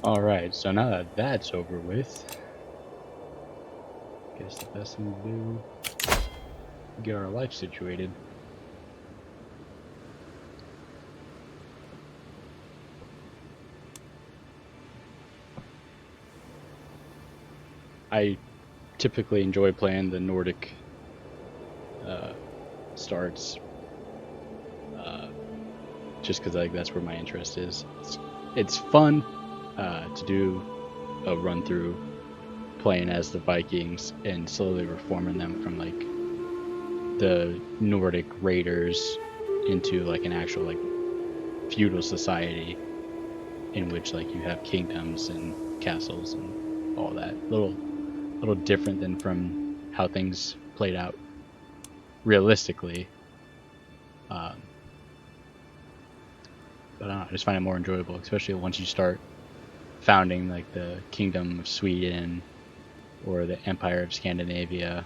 Alright, so now that that's over with, guess the best thing to do is get our life situated. I typically enjoy playing the Nordic uh, starts, uh, just because like that's where my interest is. It's fun to do a run through playing as the Vikings and slowly reforming them from like the Nordic raiders into like an actual like feudal society in which like you have kingdoms and castles and all that. Little different than from how things played out realistically. Um, but I don't know, I just find it more enjoyable, especially once you start founding like the Kingdom of Sweden or the Empire of Scandinavia.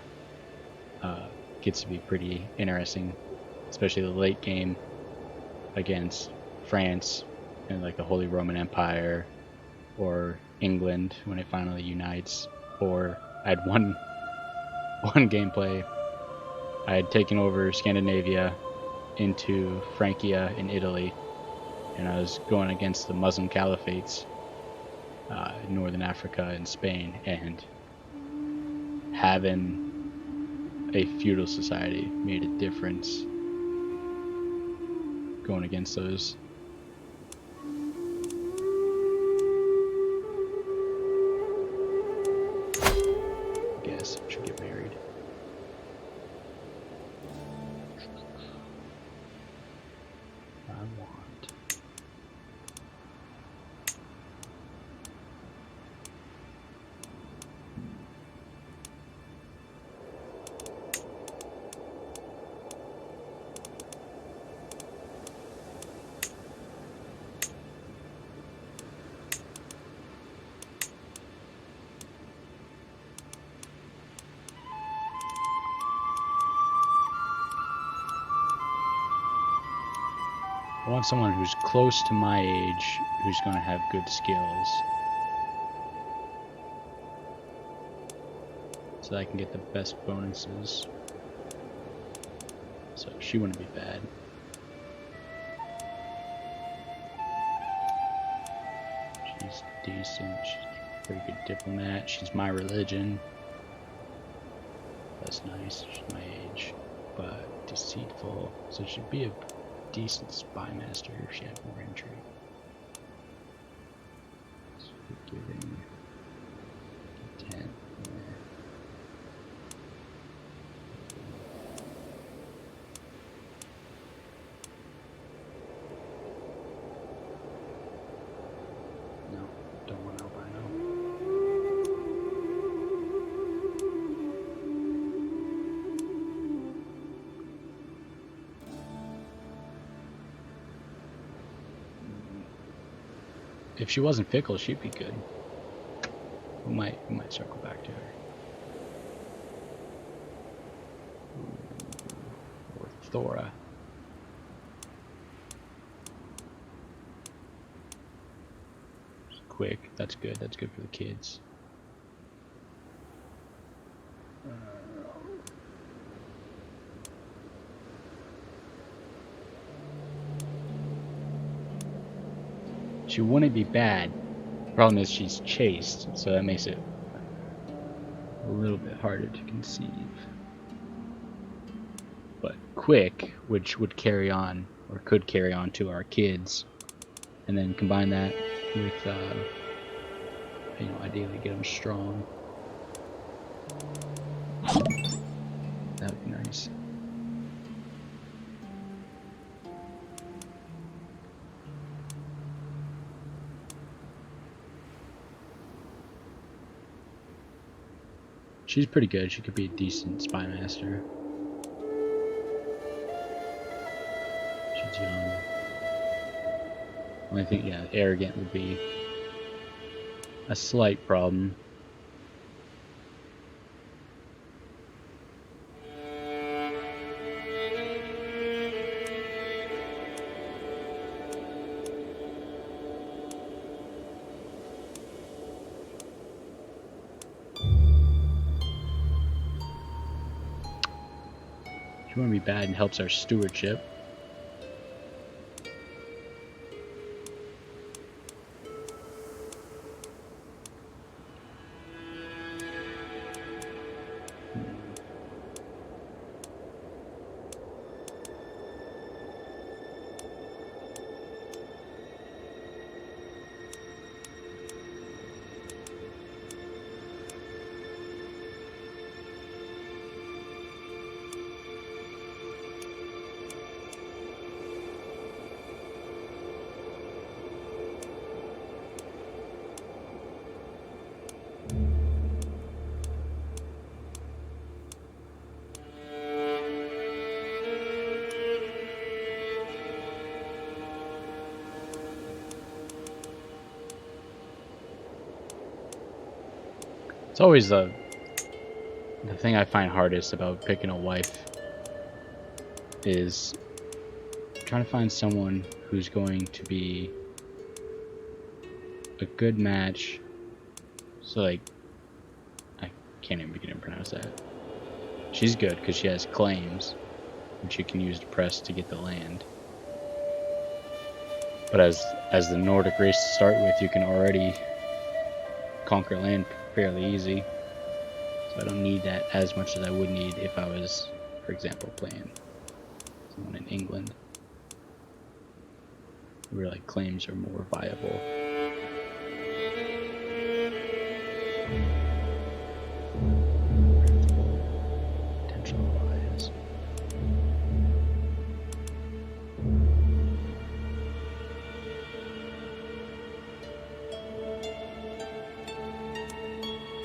Uh, Gets to be pretty interesting, especially the late game against France and like the Holy Roman Empire, or England when it finally unites. Or I had one gameplay. I had taken over Scandinavia into Francia in Italy, and I was going against the Muslim caliphates in Northern Africa and Spain, and having a feudal society made a difference going against those. I guess I should get married. I want. I want someone who's close to my age, who's going to have good skills, so that I can get the best bonuses. So she wouldn't be bad. She's decent. She's a pretty good diplomat. She's my religion. That's nice. She's my age, but deceitful. So she'd be a decent spy master if she had more intrigue. Forgiving. 10. Yeah. No, don't want albino. If she wasn't fickle, she'd be good. We might circle back to her. Or Thora. Quick. That's good. That's good for the kids. She wouldn't be bad. Problem is she's chaste, so that makes it a little bit harder to conceive. But quick, which would carry on, or could carry on to our kids, and then combine that with, ideally get them strong. That would be nice. She's pretty good. She could be a decent spy master. She's young. Only thing, yeah, arrogant would be a slight problem. She wouldn't be bad and helps our stewardship. It's always the thing I find hardest about picking a wife is trying to find someone who's going to be a good match. So like, I can't even begin to pronounce that. She's good because she has claims, which you can use to press to get the land. But as the Nordic race to start with, you can already conquer land fairly easy. So I don't need that as much as I would need if I was, for example, playing someone in England, where like claims are more viable. Potential allies.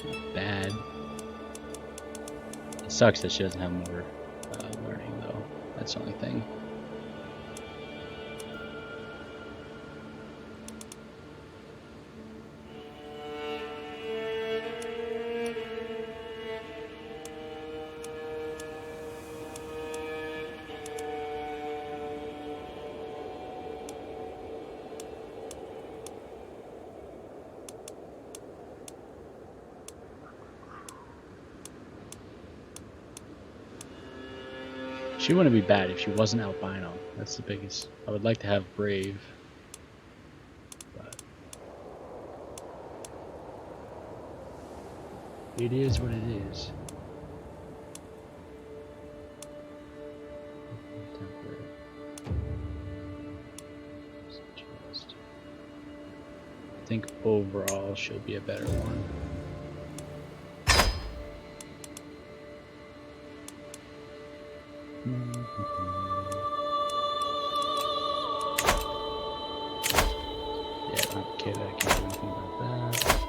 Not bad. It sucks that she doesn't have more learning, though. That's the only thing. She wouldn't be bad if she wasn't albino. That's the biggest. I would like to have brave, but it is what it is. I think overall she'll be a better one. Yeah, okay, I can't do anything about that.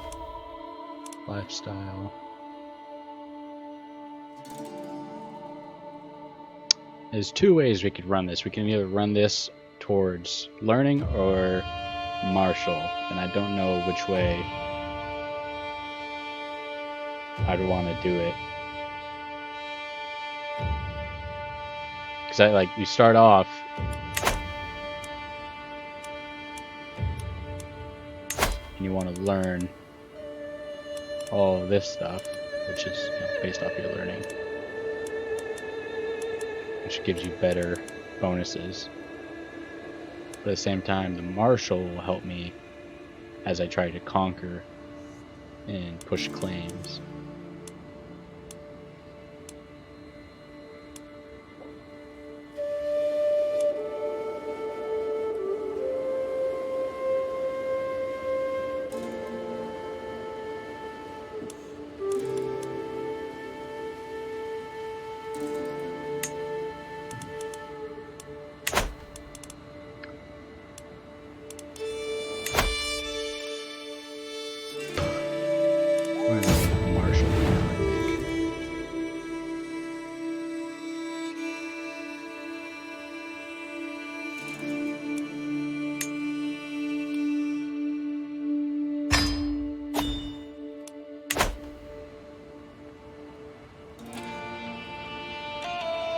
Lifestyle. There's two ways we could run this. We can either run this towards learning or martial, and I don't know which way I'd want to do it. Because you start off and you want to learn all of this stuff, which is based off your learning, which gives you better bonuses. But at the same time, the martial will help me as I try to conquer and push claims.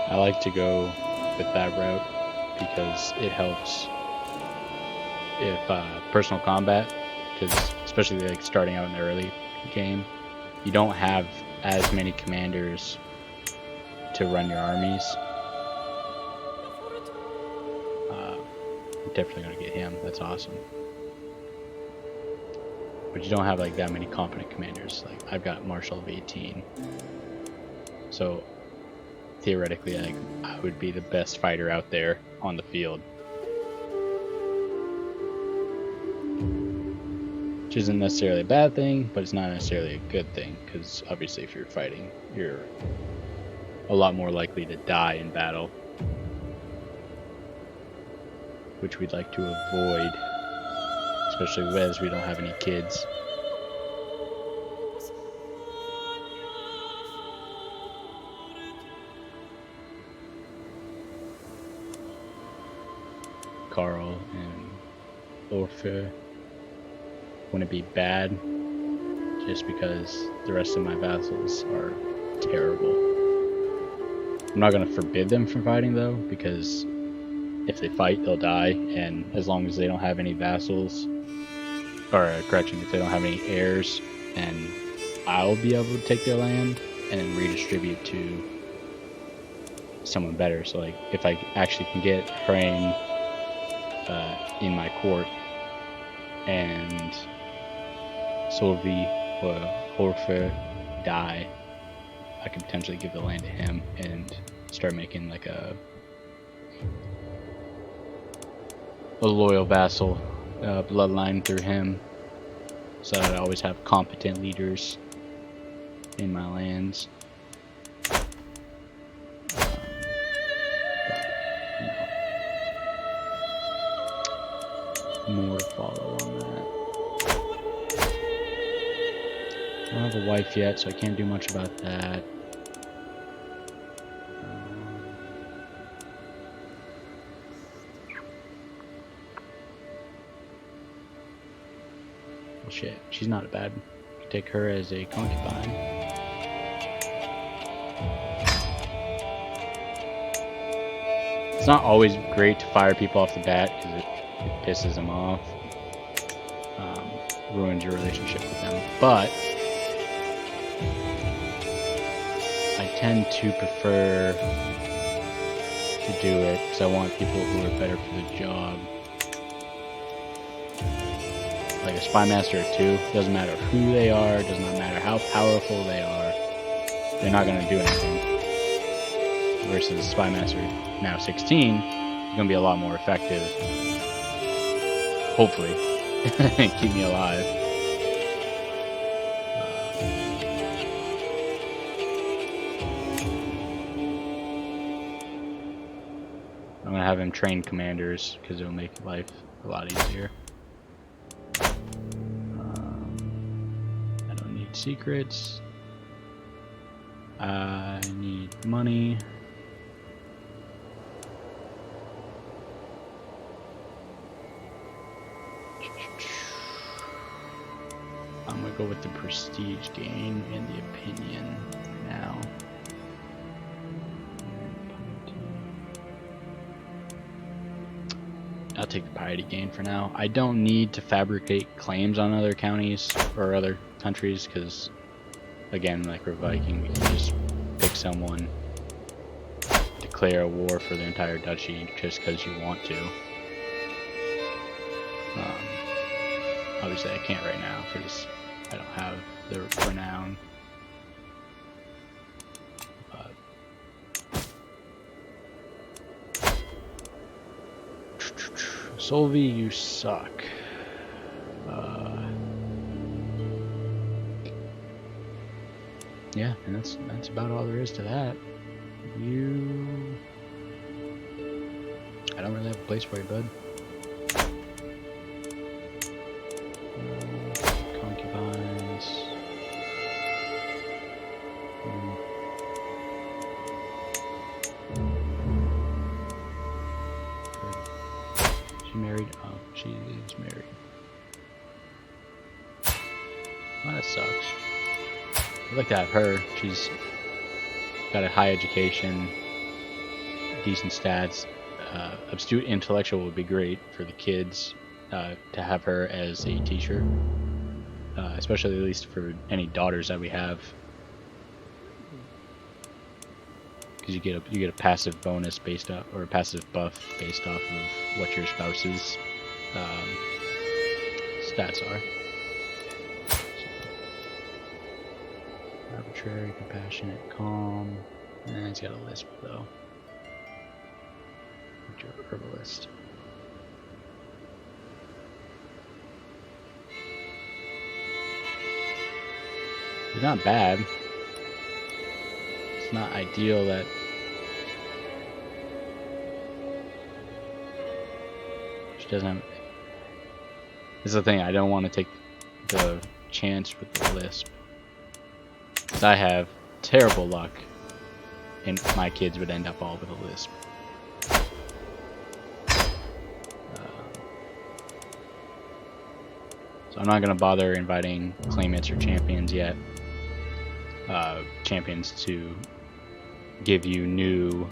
I like to go with that route because it helps if personal combat, because especially like starting out in the early game, you don't have as many commanders to run your armies, definitely gonna get him. That's awesome. But you don't have like that many competent commanders. Like I've got Marshal of 18. So theoretically, like I would be the best fighter out there on the field. Which isn't necessarily a bad thing, but it's not necessarily a good thing, because obviously if you're fighting, you're a lot more likely to die in battle, which we'd like to avoid, especially as we don't have any kids. Carl and Orfe wouldn't be bad, just because the rest of my vassals are terrible. I'm not going to forbid them from fighting though, because if they fight, they'll die, and as long as they don't have any vassals, or correction, if they don't have any heirs, then I'll be able to take their land and then redistribute to someone better. So like, if I actually can get Hrain in my court, and Solvi or Horfer die, I could potentially give the land to him and start making like a loyal vassal bloodline through him, so that I always have competent leaders in my lands. More to follow on that. I don't have a wife yet, so I can't do much about that. Well, shit, she's not a bad. I could take her as a concubine. It's not always great to fire people off the bat because it pisses them off, ruins your relationship with them. But I tend to prefer to do it because I want people who are better for the job. Like a spy master or two, doesn't matter who they are, does not matter how powerful they are, they're not going to do anything. Versus spy master now 16, is going to be a lot more effective. Hopefully, keep me alive. I'm gonna have him train commanders because it'll make life a lot easier. I don't need secrets. I need money. I'm gonna go with the prestige gain and the opinion now. I'll take the piety gain for now. I don't need to fabricate claims on other counties or other countries because, again, like we're Viking, we can just pick someone, declare a war for the entire duchy just because you want to. Obviously I can't right now because I don't have the renown. Solvi, you suck. Yeah, and that's about all there is to that. You, I don't really have a place for you, bud. Concubines. She married? Oh, she is married. Well, that sucks. I'd like to have her. She's got a high education, decent stats. Astute intellectual would be great for the kids to have her as a teacher, especially at least for any daughters that we have. because you get a passive bonus based off, or a passive buff based off of what your spouse's stats are. So, arbitrary, compassionate, calm, and it's got a lisp though. Your herbalist. It's not bad. It's not ideal that she doesn't have. This is the thing, I don't want to take the chance with the lisp. Because I have terrible luck, and my kids would end up all with a lisp. So I'm not going to bother inviting claimants or champions yet. Champions to give you new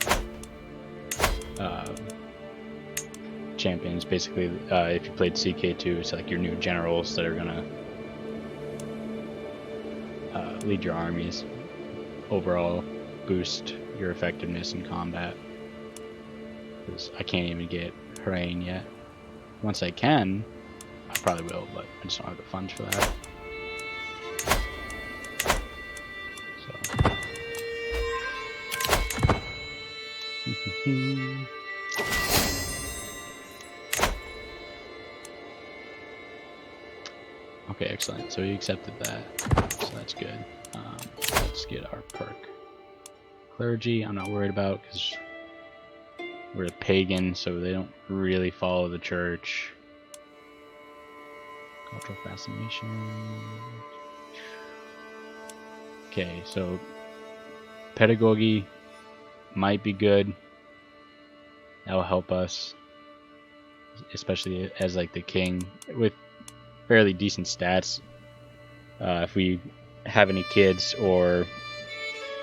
champions. Basically, if you played CK2, it's like your new generals that are going to lead your armies. Overall, boost your effectiveness in combat. Because I can't even get Harain yet. Once I can, I probably will, but I just don't have the funds for that. Okay, excellent. So he accepted that, so that's good. Let's get our perk. Clergy, I'm not worried about because we're a pagan, so they don't really follow the church. Cultural fascination. Okay, so pedagogy might be good. That will help us, especially as like the king with fairly decent stats. If we have any kids, or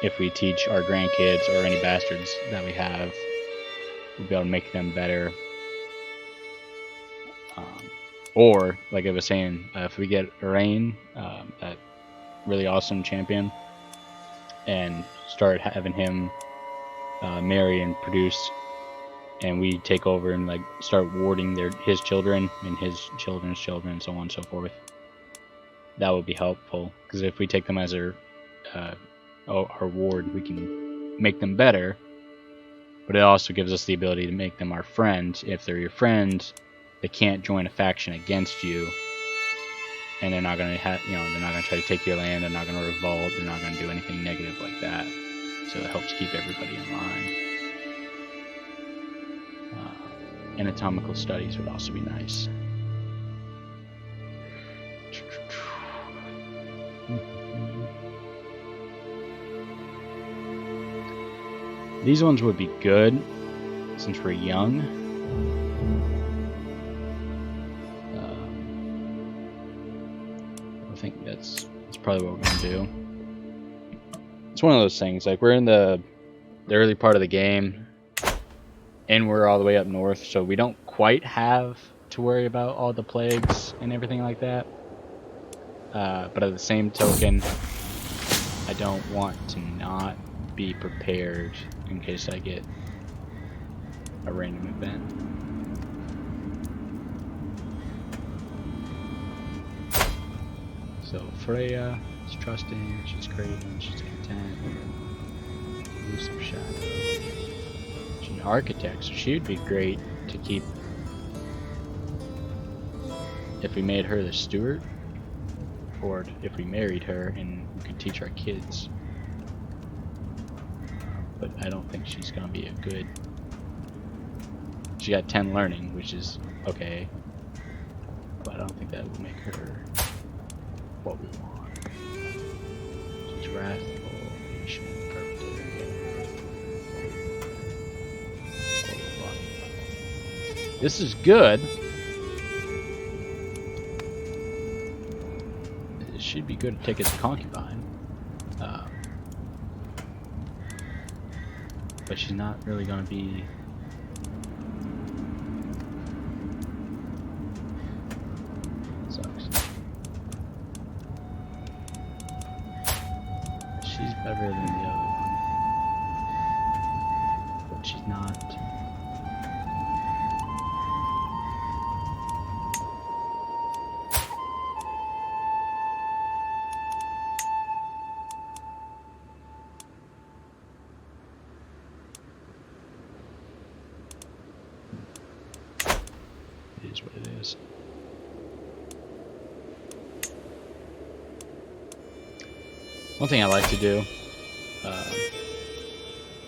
if we teach our grandkids or any bastards that we have, we'll be able to make them better. Or, like I was saying, if we get Harain, that really awesome champion, and start having him marry and produce, and we take over and like start warding his children and his children's children, and so on and so forth, that would be helpful. Because if we take them as our ward, we can make them better, but it also gives us the ability to make them our friends. If they're your friends, they can't join a faction against you, and they're not going to they're not going to try to take your land, they're not going to revolt, they're not going to do anything negative like that. So it helps keep everybody in line. Anatomical studies would also be nice. These ones would be good since we're young. I think that's probably what we're gonna do. It's one of those things, like we're in the early part of the game, and we're all the way up north, so we don't quite have to worry about all the plagues and everything like that. But at the same token, I don't want to not be prepared in case I get a random event. So Freya is trusting, she's craving, she's content. Elusive shadow. She's an architect, so she would be great to keep if we made her the steward, or if we married her and we could teach our kids. But I don't think she's gonna be a good. She got 10 learning, which is okay, but I don't think that will make her what we want. She's wrathful, patient, perfect. This is good. It should be good to take as a concubine. But she's not really going to be. Sucks. She's better than the other one. she's not. It is what it is. One thing I like to do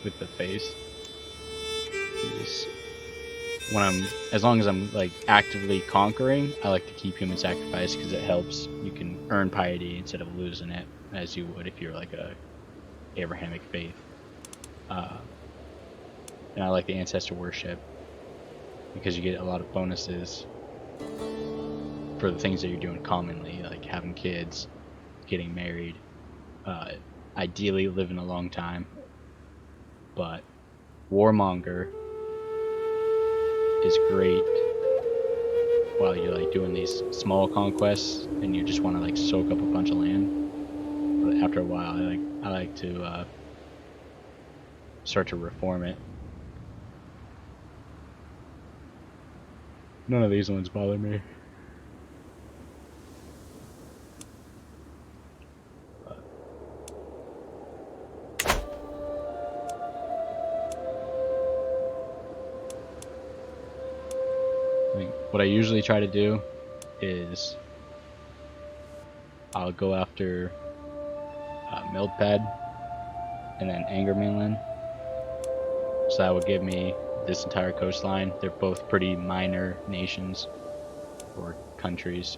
with the face is as long as I'm like actively conquering, I like to keep human sacrifice because it helps. You can earn piety instead of losing it, as you would if you're like a Abrahamic faith. And I like the ancestor worship because you get a lot of bonuses for the things that you're doing commonly, like having kids, getting married, ideally living a long time. But warmonger is great while you're like doing these small conquests and you just want to like soak up a bunch of land. But after a while, I like to start to reform it. None of these ones bother me. What I usually try to do is I'll go after Mildpad and then Anger Mainland. So that would give me this entire coastline. They're both pretty minor nations or countries,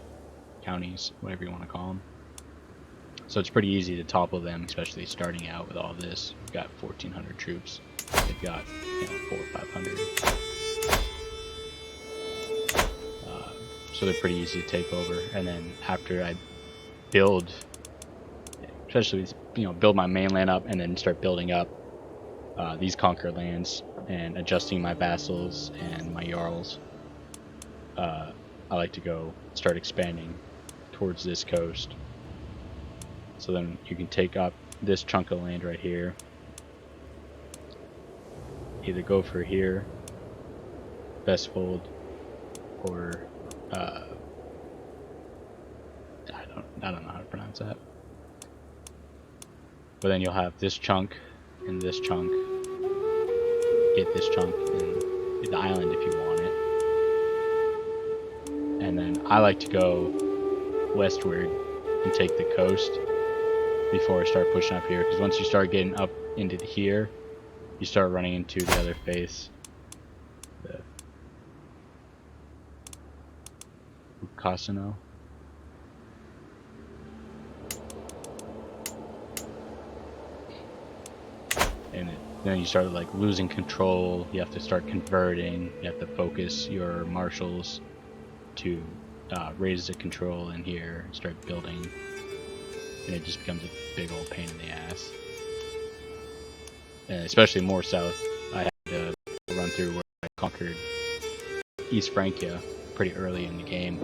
counties, whatever you want to call them. So it's pretty easy to topple them, especially starting out with all this. We've got 1,400 troops. They've got 400 or 500. So they're pretty easy to take over. And then after I build, especially build my mainland up and then start building up these conquered lands and adjusting my vassals and my jarls, I like to go start expanding towards this coast. So then you can take up this chunk of land right here. Either go for here, Bestfold, or I don't know how to pronounce that. But then you'll have this chunk and this chunk. Get this chunk and the island if you want it. And then I like to go westward and take the coast before I start pushing up here. Because once you start getting up into here, you start running into the other face. The Casino. And then you start like losing control. You have to start converting. You have to focus your marshals to raise the control in here and start building. And it just becomes a big old pain in the ass. And especially more south, I had to run through where I conquered East Francia pretty early in the game.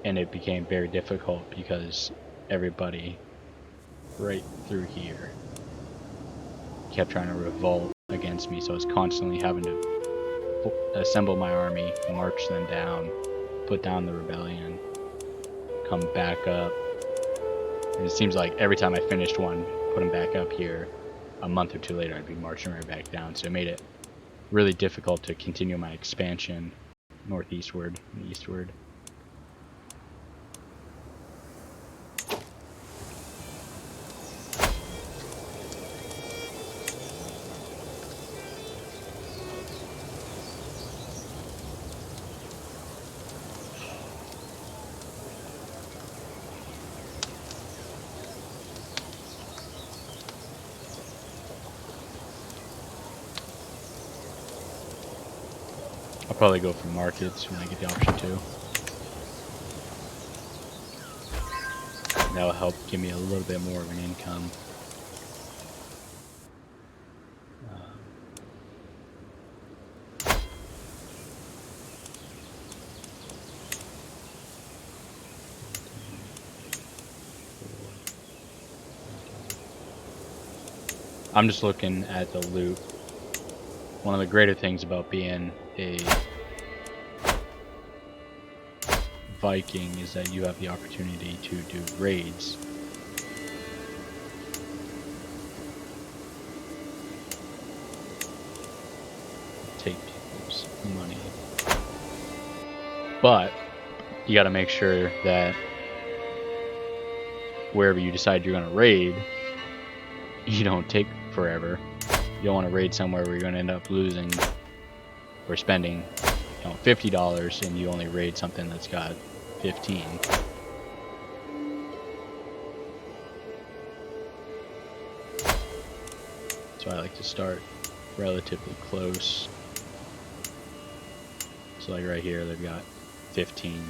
And it became very difficult because everybody right through here kept trying to revolt against me, so I was constantly having to assemble my army, march them down, put down the rebellion, come back up. And it seems like every time I finished one, put them back up here, a month or two later I'd be marching right back down. So it made it really difficult to continue my expansion northeastward and eastward. I'll probably go for markets when I get the option to. That'll help give me a little bit more of an income. I'm just looking at the loot. One of the greater things about being a Viking is that you have the opportunity to do raids. Take people's money. But you got to make sure that wherever you decide you're going to raid, you don't take forever. You don't want to raid somewhere where you're going to end up losing or spending, you know, $50 and you only raid something that's got 15. So I like to start relatively close. So like right here, they've got 15.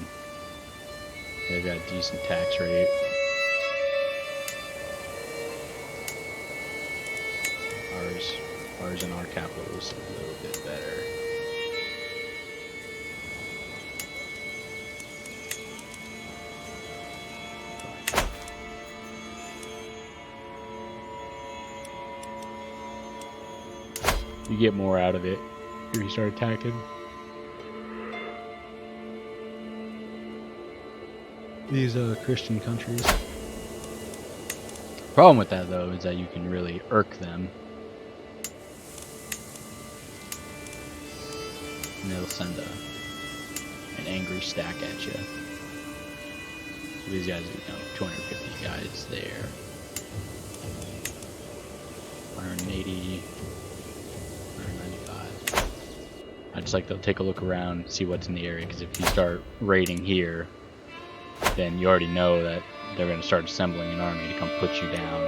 They've got a decent tax rate. Ours in our capital is a little bit better. You get more out of it if you start attacking these Christian countries. Problem with that though is that you can really irk them. And they'll send an angry stack at you. So these guys, you know, 250 guys there. 180, 195. I just like to take a look around, see what's in the area, because if you start raiding here, then you already know that they're going to start assembling an army to come put you down.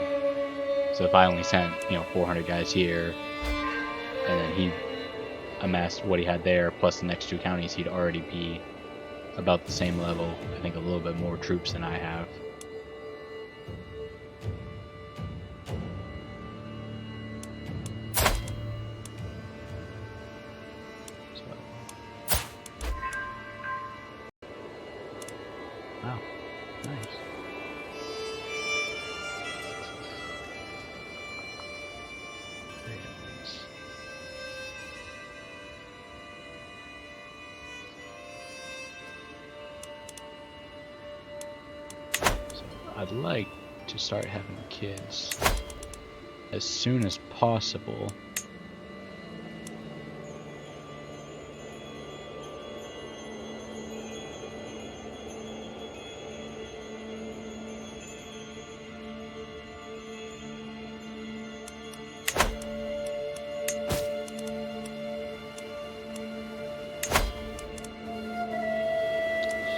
So if I only sent, you know, 400 guys here, and then he amassed what he had there, plus the next two counties, he'd already be about the same level. I think a little bit more troops than I have. Wow, nice. I'd like to start having kids as soon as possible.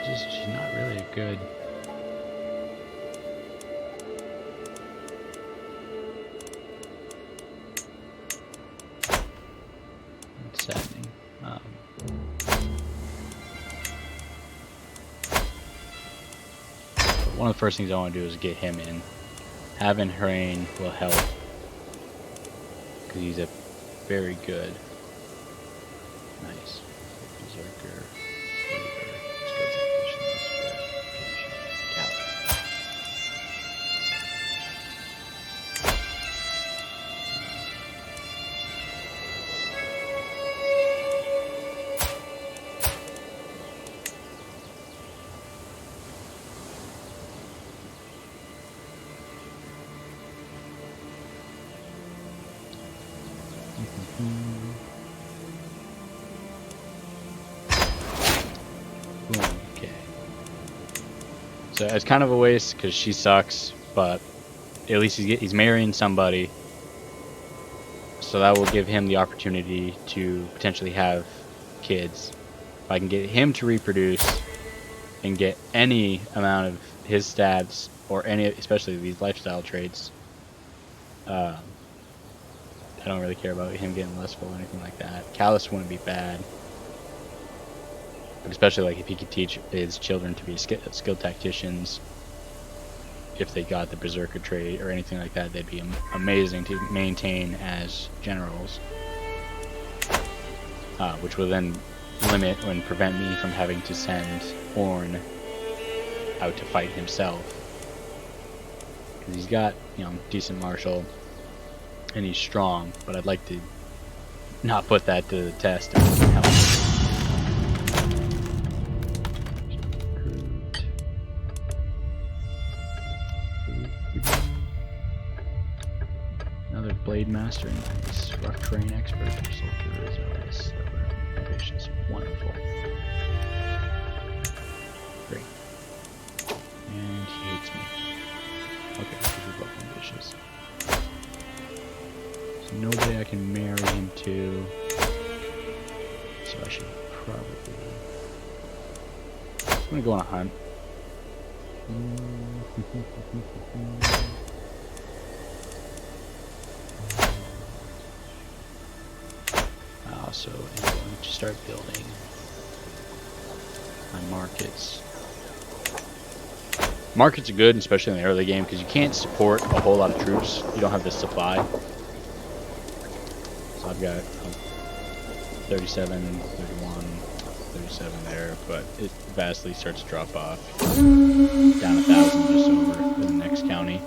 She's not really a good saddening. One of the first things I want to do is get him in. Having Hrain will help because he's a very good, nice berserker. Okay. So it's kind of a waste because she sucks, but at least he's marrying somebody. So that will give him the opportunity to potentially have kids. If I can get him to reproduce and get any amount of his stats or any, especially these lifestyle traits, I don't really care about him getting lustful or anything like that. Callous wouldn't be bad. But especially like if he could teach his children to be skilled tacticians, if they got the berserker trait or anything like that, they'd be amazing to maintain as generals. Which will then limit and prevent me from having to send Orn out to fight himself. Because he's got, you know, decent martial. and he's strong, but I'd like to not put that to the test. Another blade master, nice. Rough terrain expert, soldier is always stubborn, ambitious, wonderful. Great. And he hates me. Okay, because we're both ambitious. So nobody I can marry him to. So I should probably... I'm gonna go on a hunt. I also am going to start building my markets. Markets are good, especially in the early game, because you can't support a whole lot of troops. You don't have the supply. So I've got 37, 31, 37 there, but it vastly starts to drop off. Down 1,000 just over in the next county.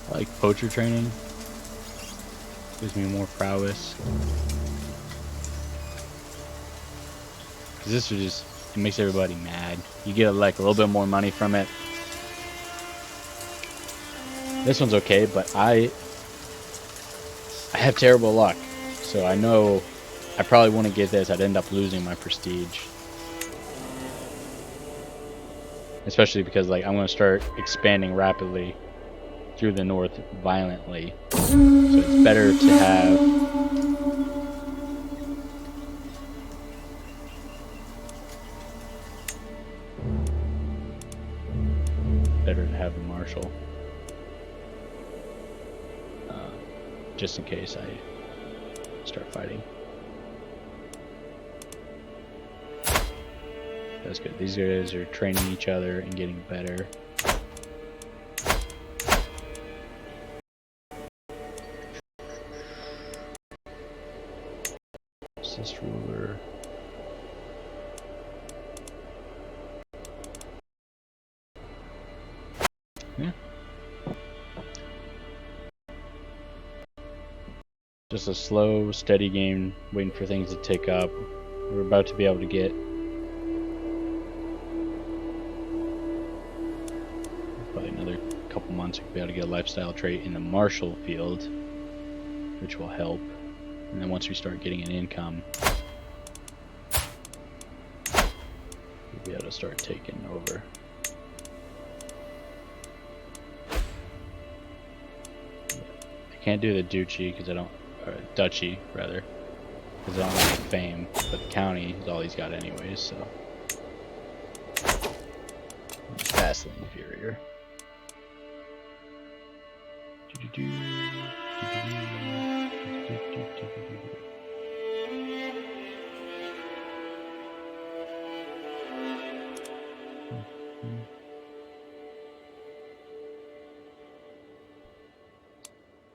I like poacher training. Gives me more prowess. Cause this would just, it makes everybody mad. You get like a little bit more money from it. This one's okay, but I have terrible luck. So I know I probably wouldn't get this. I'd end up losing my prestige. Especially because like I'm gonna start expanding rapidly through the north violently. So it's better to have a marshal. Just in case I start fighting. That's good. These guys are training each other and getting better. What's this ruler? Yeah. Just a slow, steady game, waiting for things to tick up. We're about to be able to get probably another couple months. We'll be able to get a lifestyle trait in the martial field, which will help. And then once we start getting an income, we'll be able to start taking over. I can't do the duchy because I don't. Or duchy rather, because I don't have the fame, but the county is all he's got anyways, so it's vastly inferior.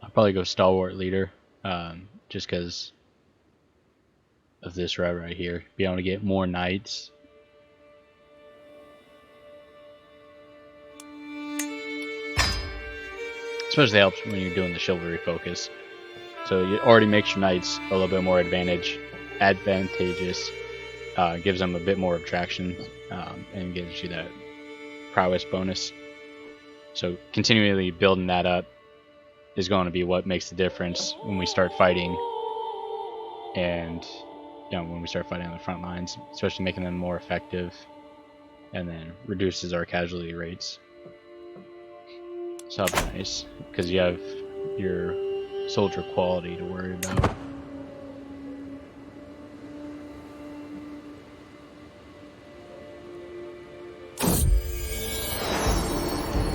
I'll probably go stalwart leader. Just because of this route right here, be able to get more knights. Especially helps when you're doing the chivalry focus. So it already makes your knights a little bit more advantageous. Gives them a bit more attraction, and gives you that prowess bonus. So continually building that up is going to be what makes the difference when we start fighting, and when we start fighting on the front lines, especially making them more effective, and then reduces our casualty rates. So that'll be nice because you have your soldier quality to worry about.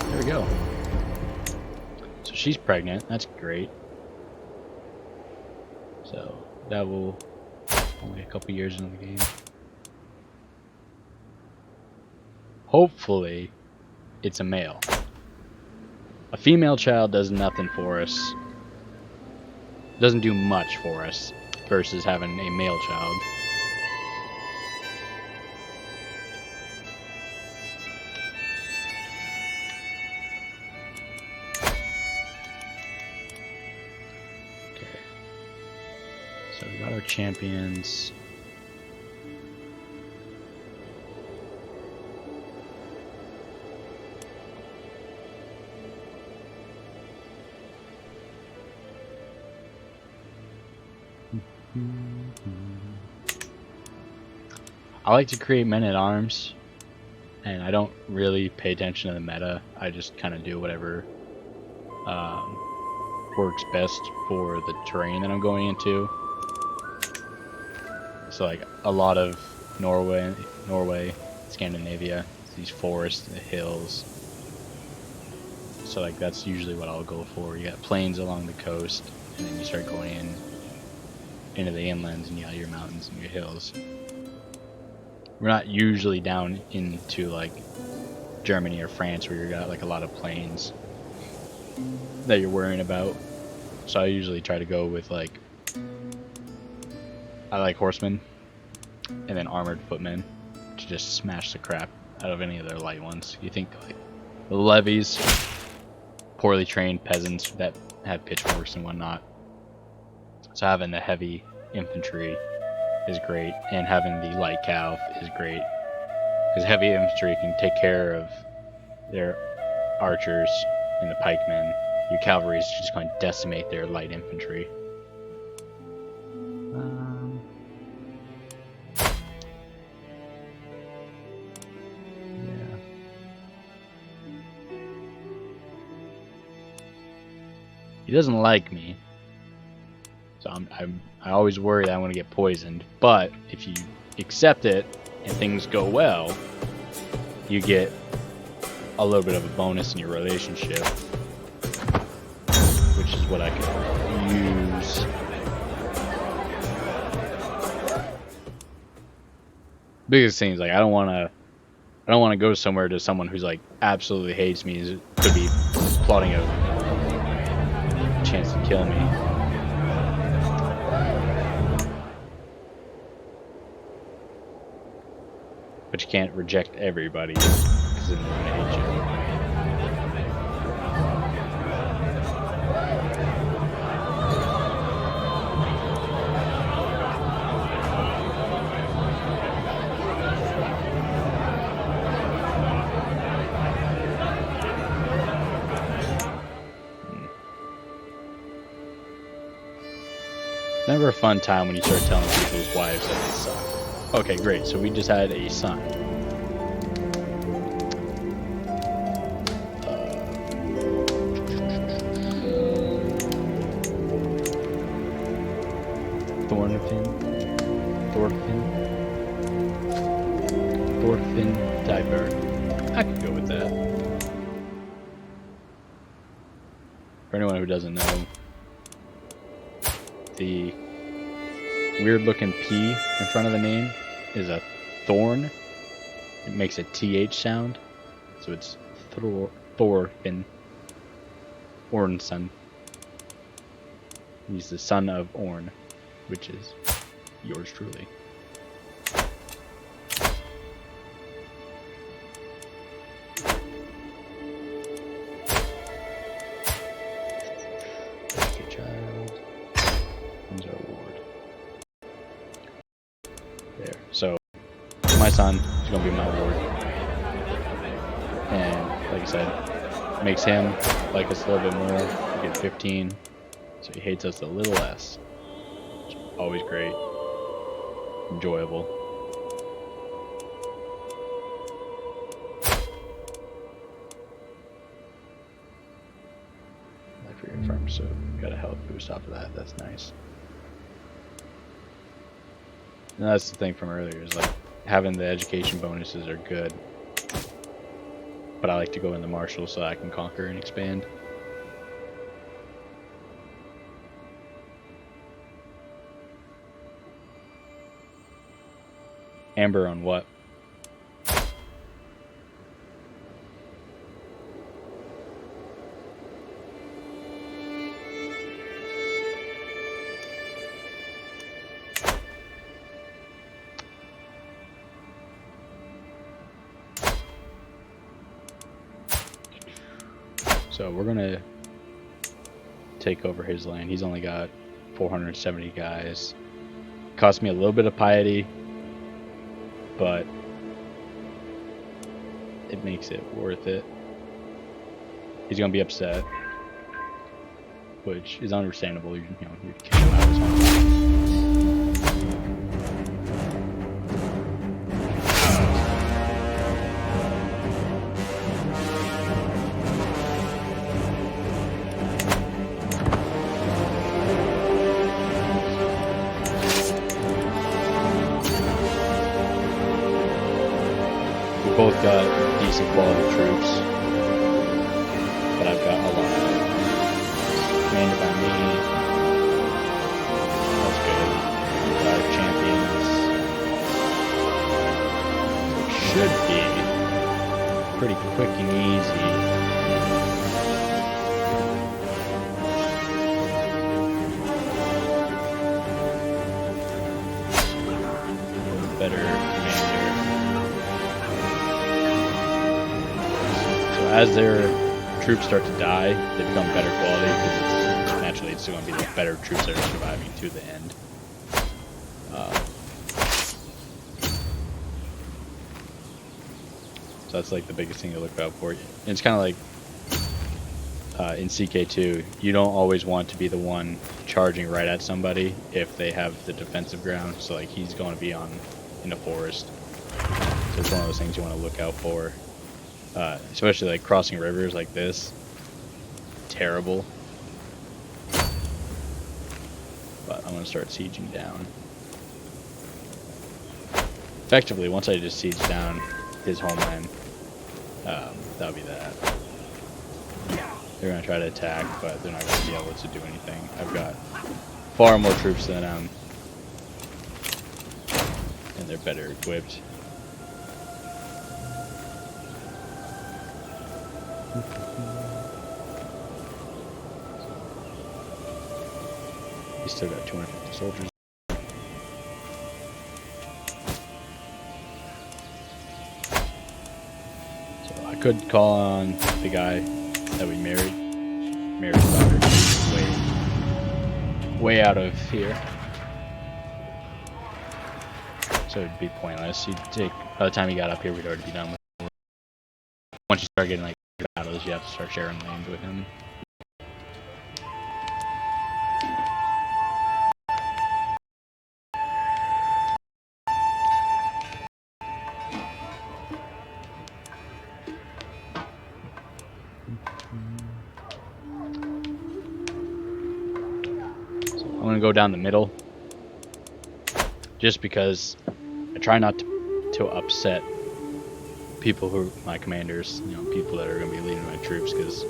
There we go. She's pregnant. That's great. So that will only a couple years into the game. hopefully it's a male. A female child does nothing for us. Doesn't do much for us versus having a male child. Okay. So we got our champions. I like to create men-at-arms, and I don't really pay attention to the meta. I just kind of do whatever works best for the terrain that I'm going into. So like a lot of Norway, Scandinavia, these forests, the hills. So like that's usually what I'll go for. You got plains along the coast, and then you start going into the inlands, and you got your mountains and your hills. We're not usually down into like Germany or France where you got like a lot of plains that you're worrying about. So I usually try to go with like, I like horsemen and then armored footmen to just smash the crap out of any of their light ones. You think like the levies, poorly trained peasants that have pitchforks and whatnot. So having the heavy infantry is great, and having the light cav is great, because heavy infantry can take care of their archers and the pikemen. Your cavalry is just going to decimate their light infantry. Yeah. He doesn't like me, so I always worry that I'm going to get poisoned. But if you accept it and things go well, you get a little bit of a bonus in your relationship, which is what I could use. Biggest thing is like I don't want to go somewhere to someone who's like absolutely hates me. Could be plotting a chance to kill me. But you can't reject everybody, because then they're gonna hate you. Never a fun time when you start telling people's wives that they suck. Okay, great. So we just had a son. Thorfinn Diver. I could go with that. For anyone who doesn't know, the weird looking P in front of the name is a thorn. It makes a TH sound. So it's Thorfinn Ornson. He's the son of Orn, which is yours truly. Okay, child. When's our award? There. So my son is gonna be my award. And like I said, makes him like us a little bit more. We get 15. So he hates us a little less. Which is always great. Enjoyable. Life reaffirmed, so got a health boost off of that. That's nice. And that's the thing from earlier, is like having the education bonuses are good. But I like to go in the martial so I can conquer and expand. Amber on what? So we're gonna take over his land. He's only got 470 guys. Cost me a little bit of piety, but it makes it worth it. He's gonna be upset, which is understandable. You know, you kick him out of his home. Both got decent quality troops, but I've got a lot of them. Commanded by me. That's good. Our champions. Should be pretty quick and easy. Better commander. As their troops start to die, they become better quality because naturally it's going to be the better troops that are surviving to the end. So that's like the biggest thing to look out for. And it's kind of like in CK2, you don't always want to be the one charging right at somebody if they have the defensive ground. So like he's going to be in the forest. So it's one of those things you want to look out for. Especially like crossing rivers like this. Terrible. But I'm going to start sieging down. Effectively, once I just siege down his homeland, that'll be that. They're going to try to attack, but they're not going to be able to do anything. I've got far more troops than them. And they're better equipped. He's still got 250 soldiers. So I could call on the guy that we married his daughter. Way out of here. So it'd be pointless. By the time he got up here, we'd already be done with it. Once you start getting like battles, you have to start sharing land with him. So I'm gonna go down the middle, just because I try not to upset people who are my commanders, you know, people that are going to be leading my troops, because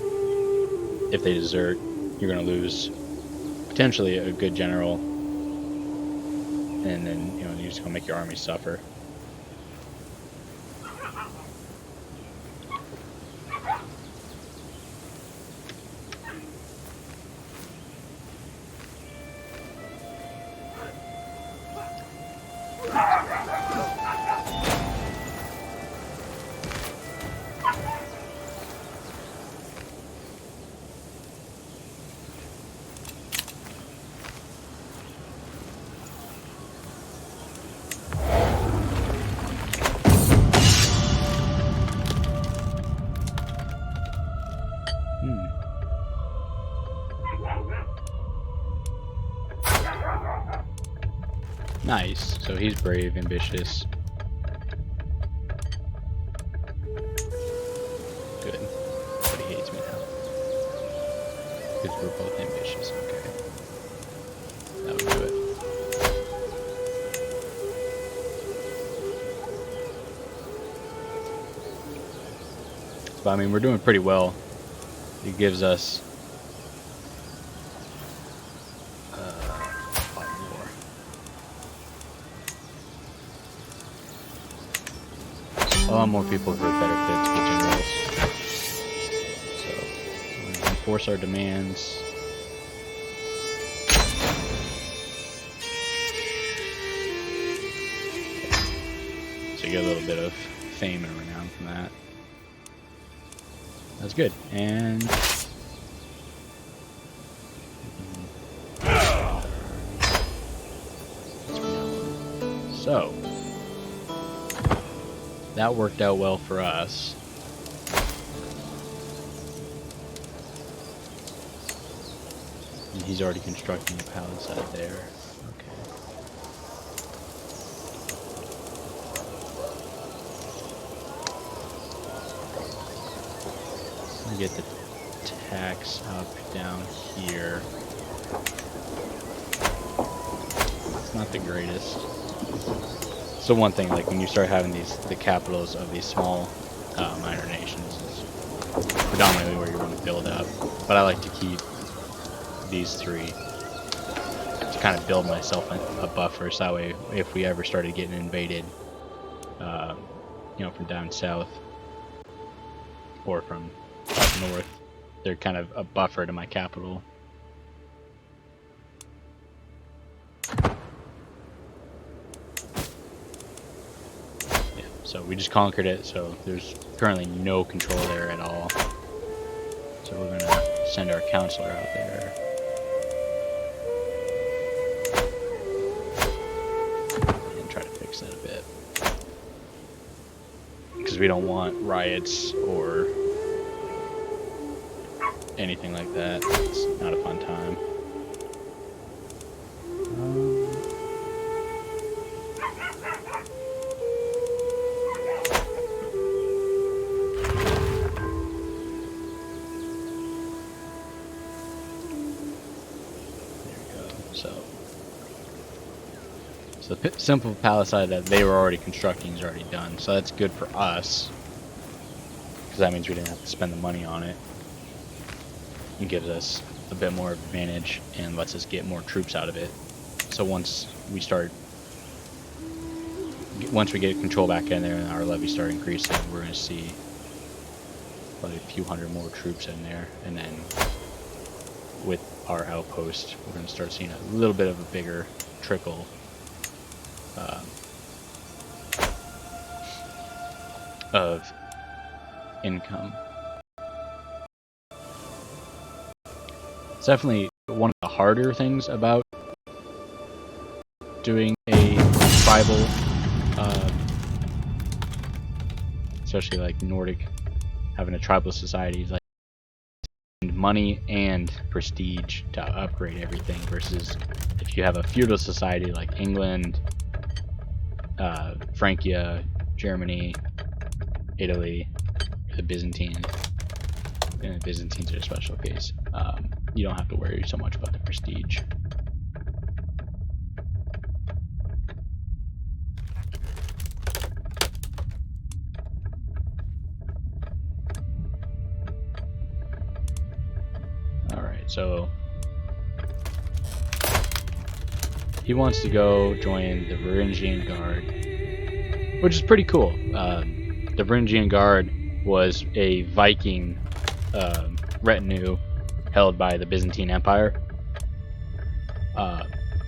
if they desert, you're going to lose potentially a good general, and then, you know, you're just going to make your army suffer. Nice. So he's brave, ambitious. Good. But he hates me now. Because we're both ambitious. Okay. That would do it. But I mean, we're doing pretty well. It gives us a lot more people who are better fit to be generals. So, we're gonna enforce our demands. So you get a little bit of fame and renown from that. that's good. And so that worked out well for us. And he's already constructing a palisade there. Okay. I'll get the tax up down here. It's not the greatest. So one thing, like when you start having the capitals of these small minor nations is predominantly where you want to build up. But I like to keep these three to kind of build myself a buffer, so that way if we ever started getting invaded, you know, from down south or from up north, they're kind of a buffer to my capital. Yeah, so we just conquered it, so there's currently no control there at all. So we're gonna send our counselor out there. And try to fix that a bit. Because we don't want riots or anything like that. It's not a fun time. So the simple palisade that they were already constructing is already done, so that's good for us, because that means we didn't have to spend the money on it. It gives us a bit more advantage and lets us get more troops out of it. So once we get control back in there and our levies start increasing, we're going to see probably a few hundred more troops in there, and then with our outpost, we're going to start seeing a little bit of a bigger trickle of income. It's definitely one of the harder things about doing a tribal, especially like Nordic, having a tribal society is like money and prestige to upgrade everything, versus if you have a feudal society like England, Francia, Germany, Italy, the Byzantine, and the Byzantines are a special case. You don't have to worry so much about the prestige. Alright, so he wants to go join the Varangian Guard, which is pretty cool. The Varangian Guard was a Viking retinue held by the Byzantine Empire,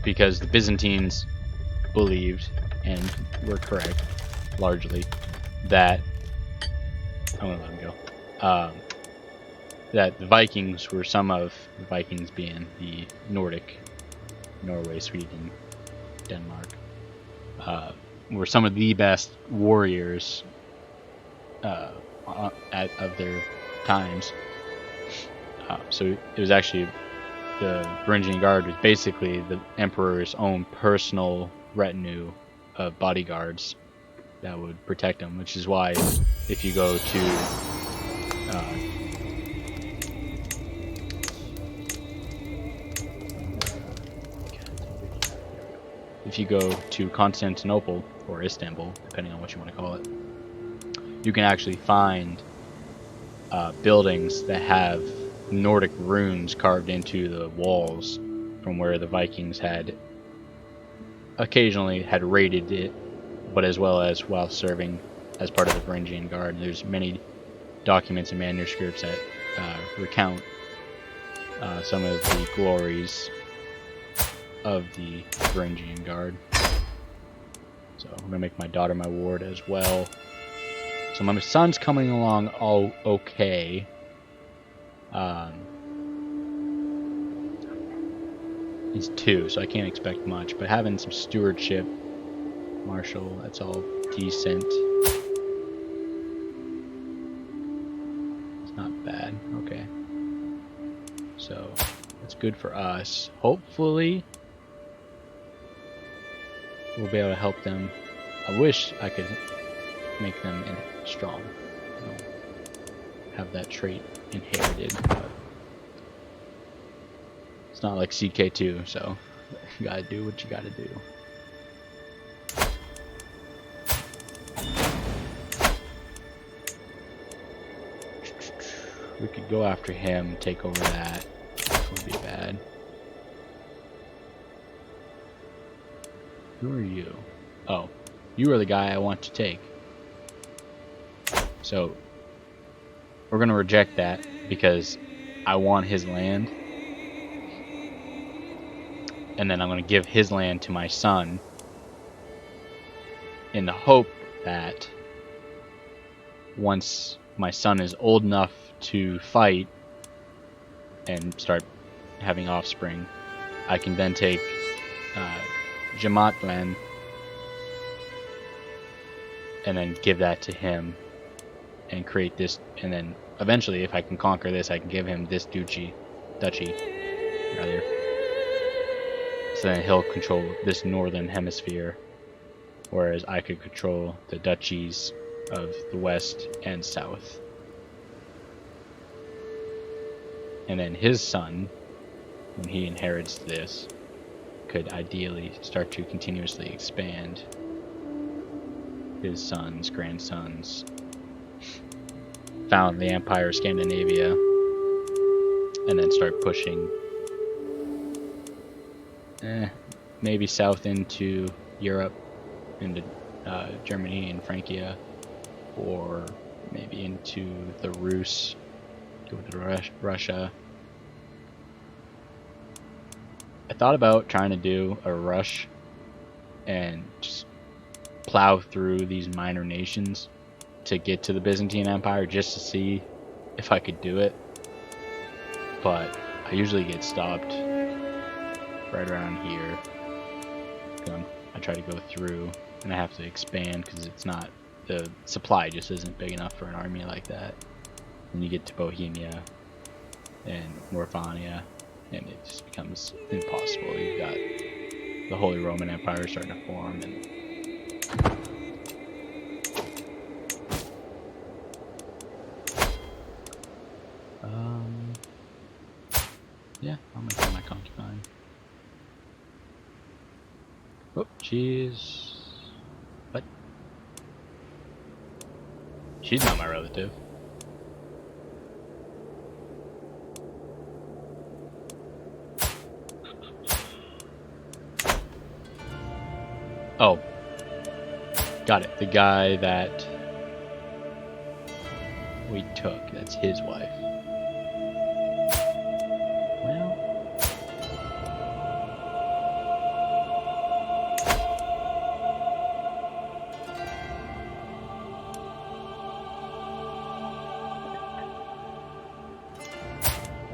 because the Byzantines believed, and were correct, largely, that I'm gonna let him go. That the Vikings were some of the Vikings being the Nordic, Norway, Sweden, Denmark, were some of the best warriors of their times. So it was actually, the Varangian Guard was basically the Emperor's own personal retinue of bodyguards that would protect him, which is why if you go to Constantinople, or Istanbul, depending on what you want to call it, you can actually find buildings that have Nordic runes carved into the walls from where the Vikings had occasionally raided it, but as well as while serving as part of the Varangian Guard. There's many documents and manuscripts that recount some of the glories of the Varangian Guard. So I'm gonna make my daughter my ward as well. So my son's coming along all okay. He's 2, so I can't expect much. But having some stewardship, marshal, that's all decent. It's not bad. Okay. So that's good for us. Hopefully, we'll be able to help them. I wish I could make them strong. You know, have that trait inherited, but it's not like CK2, so you gotta do what you gotta do. We could go after him, take over that. That would be bad. Who are you? Oh, you are the guy I want to take. So, we're going to reject that because I want his land. And then I'm going to give his land to my son in the hope that once my son is old enough to fight and start having offspring, I can then take Jamatland and then give that to him and create this, and then eventually if I can conquer this, I can give him this duchy rather. So then he'll control this northern hemisphere, whereas I could control the duchies of the west and south. And then his son, when he inherits this, could ideally start to continuously expand his sons, grandsons, found the Empire of Scandinavia, and then start pushing maybe south into Europe, into Germany and Francia, or maybe into the Rus, go to Russia. I thought about trying to do a rush and just plow through these minor nations to get to the Byzantine Empire just to see if I could do it, but I usually get stopped right around here. I try to go through and I have to expand because it's not, the supply just isn't big enough for an army like that. When you get to Bohemia and Northania, and it just becomes impossible. You've got the Holy Roman Empire starting to form, and yeah, I'll make her my concubine. Oh, she's... what? She's not my relative. Oh, got it. The guy that we took, that's his wife. Well,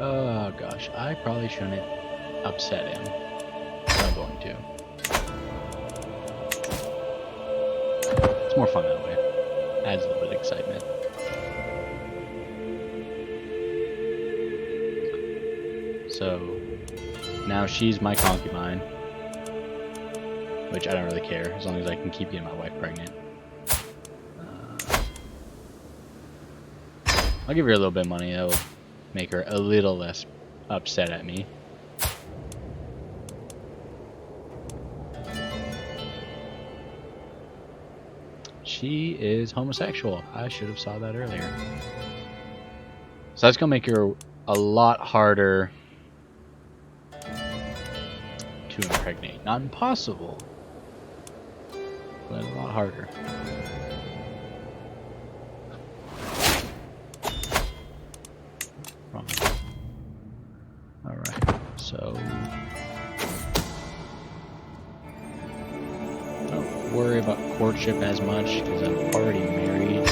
oh gosh, I probably shouldn't upset him. I'm going to. It's more fun that way. Adds a little bit of excitement. So now she's my concubine, which I don't really care as long as I can keep getting my wife pregnant. I'll give her a little bit of money. That'll make her a little less upset at me. She is homosexual. I should have saw that earlier. So that's gonna make her a lot harder to impregnate. Not impossible, but a lot harder. Wrong. Alright, so don't worry about courtship as much because I'm already married.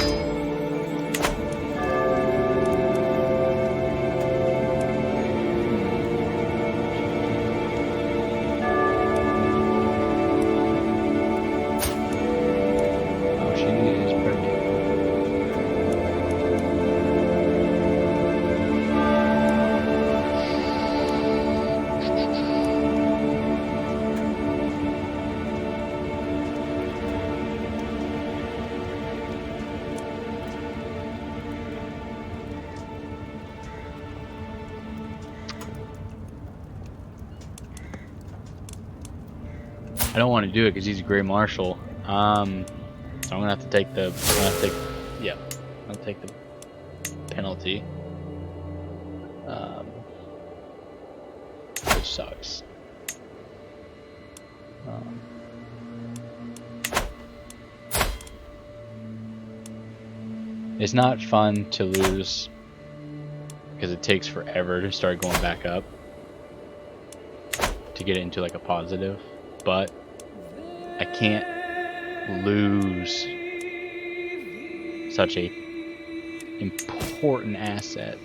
I don't want to do it because he's a Gray Marshal. So I'm gonna have to take the. I'll take the penalty. Which sucks. It's not fun to lose because it takes forever to start going back up to get it into like a positive, but I can't lose such a important asset.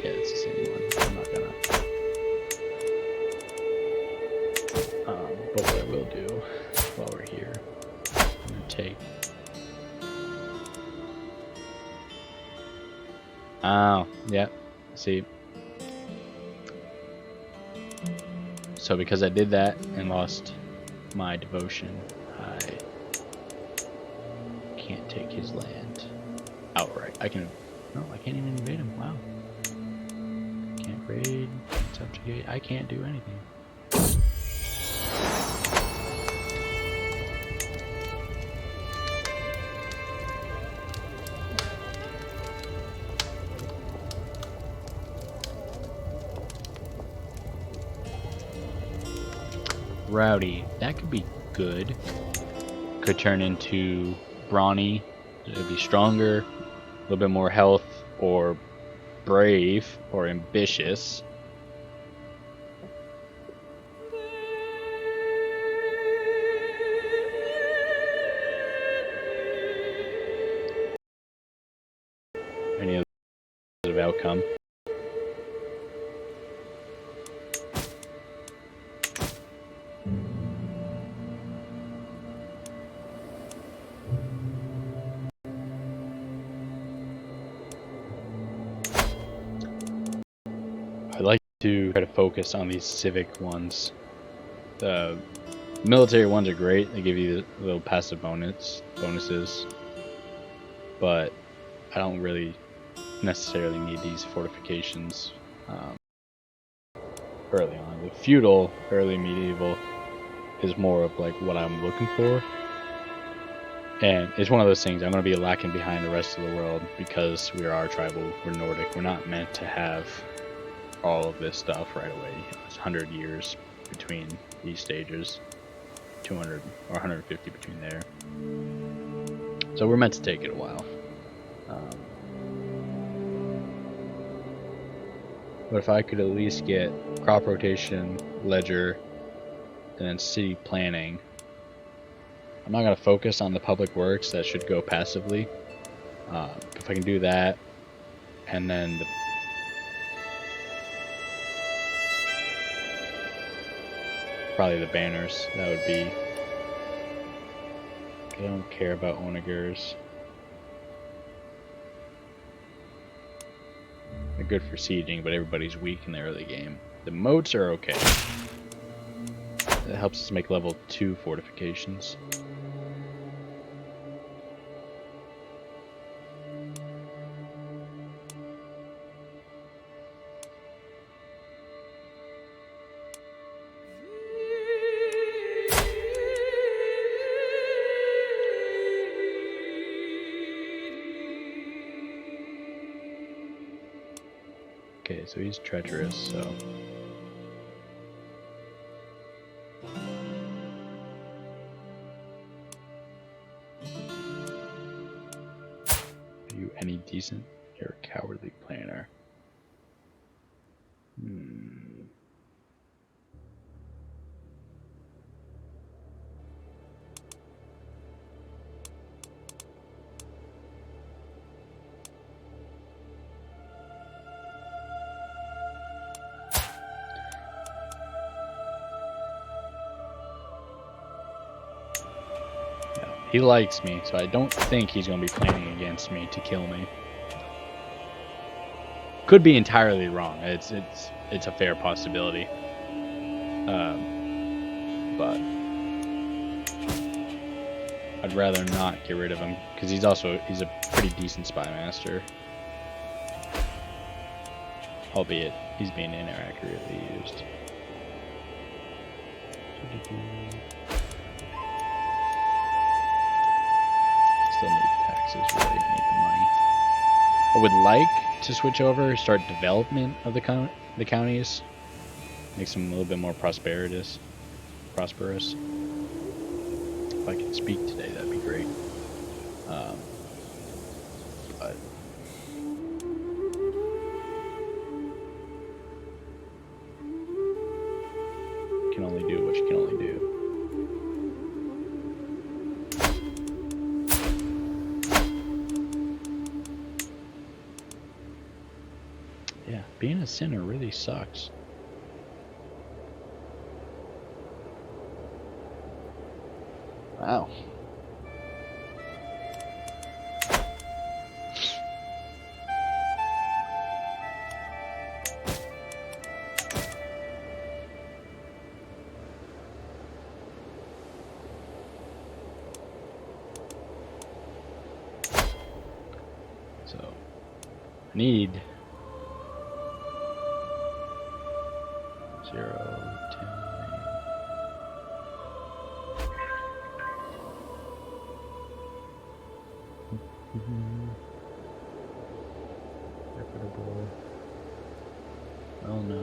Yeah, it's the same one. I'm not gonna. But what I will do while we're here, I'm gonna take. Oh, yeah. See. So because I did that and lost my devotion, I can't take his land outright. I can. No, I can't even invade him. Wow. Can't raid. Can't subjugate. I can't do anything. Rowdy, that could be good. Could turn into brawny. It would be stronger, a little bit more health, or brave, or ambitious. Any other outcome. I like to try to focus on these civic ones. The military ones are great. They give you the little passive bonuses, but I don't really necessarily need these fortifications early on. The feudal, early medieval is more of like what I'm looking for. And it's one of those things I'm going to be lacking behind the rest of the world because we are tribal, we're Nordic, we're not meant to have all of this stuff right away. It's 100 years between these stages, 200 or 150 between there. So we're meant to take it a while. But if I could at least get crop rotation, ledger, and then city planning, I'm not going to focus on the public works. That should go passively. If I can do that, and then probably the banners, that would be. I don't care about onagers. They're good for sieging, but everybody's weak in the early game. The moats are okay. It helps us make level 2 fortifications. Okay, so he's treacherous, so. Are you any decent? You're a cowardly planner. He likes me, so I don't think he's going to be planning against me to kill me. Could be entirely wrong. It's a fair possibility. But I'd rather not get rid of him because he's a pretty decent spy master. albeit he's being inaccurately used. Still need taxes, really need the money. I would like to switch over, start development of the counties, make them a little bit more prosperous. If I could speak today, that'd be great. But you can only do what you can only do. Yeah, being a sinner really sucks. Wow. So, I need 0, 10. Equitable. Oh no.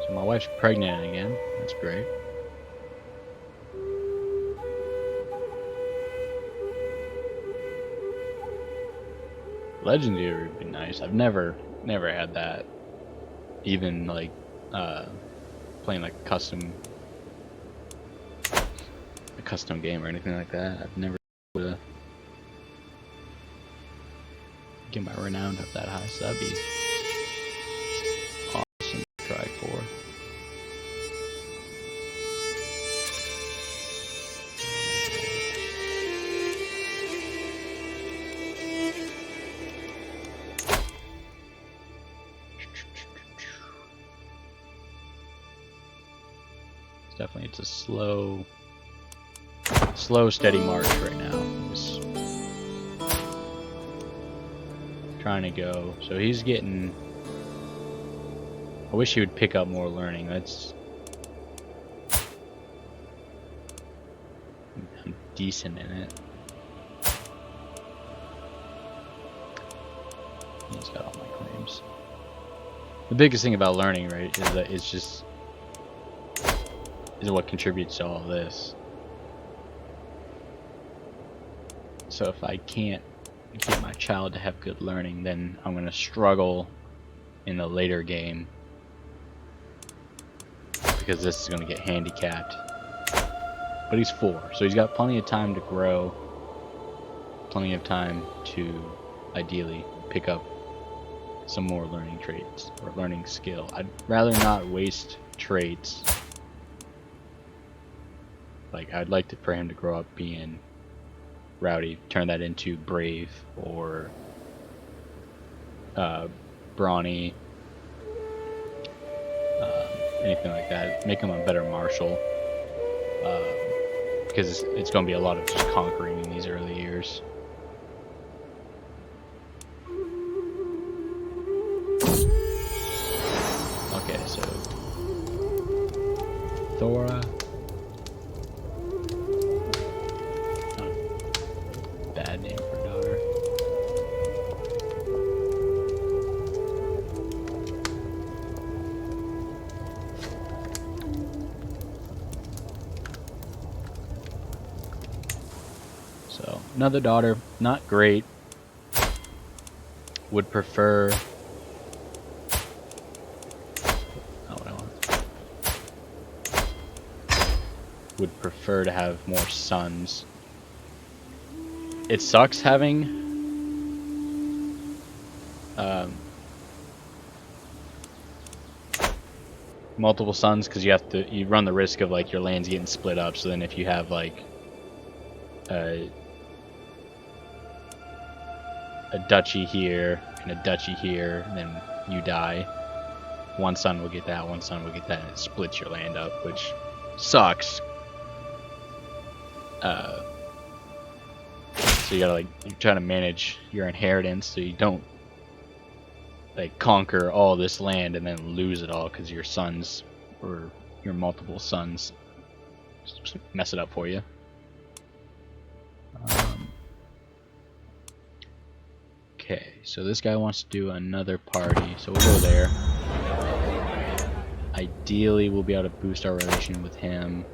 So my wife's pregnant again. That's great. Legendary would be nice. I've never had that. Even like playing like a custom game or anything like that. I've never been able to get my renown up that high, so that'd be awesome to try for. Definitely, it's a slow, steady march right now. He's trying to go. So he's getting. I wish he would pick up more learning. I'm decent in it. He's got all my claims. The biggest thing about learning, right, is that it's just. Is what contributes to all this. So if I can't get my child to have good learning, then I'm going to struggle in the later game because this is going to get handicapped. But he's 4, so he's got plenty of time to grow, plenty of time to ideally pick up some more learning traits or learning skill. I'd rather not waste traits. Like, I'd like for him to grow up being rowdy, turn that into brave or brawny, anything like that. Make him a better marshal, because it's going to be a lot of just conquering in these early years. Okay, so Thora. Bad name for a daughter. So, another daughter, not great. Would prefer. What I want. Would prefer to have more sons. It sucks having multiple sons because you run the risk of like your lands getting split up. So then if you have like a duchy here and a duchy here, and then you die, one son will get that, one son will get that, and it splits your land up, which sucks. So you gotta like you try to manage your inheritance so you don't like conquer all this land and then lose it all because your sons or your multiple sons mess it up for you. Okay, so this guy wants to do another party, so we'll go there. Ideally, we'll be able to boost our relation with him,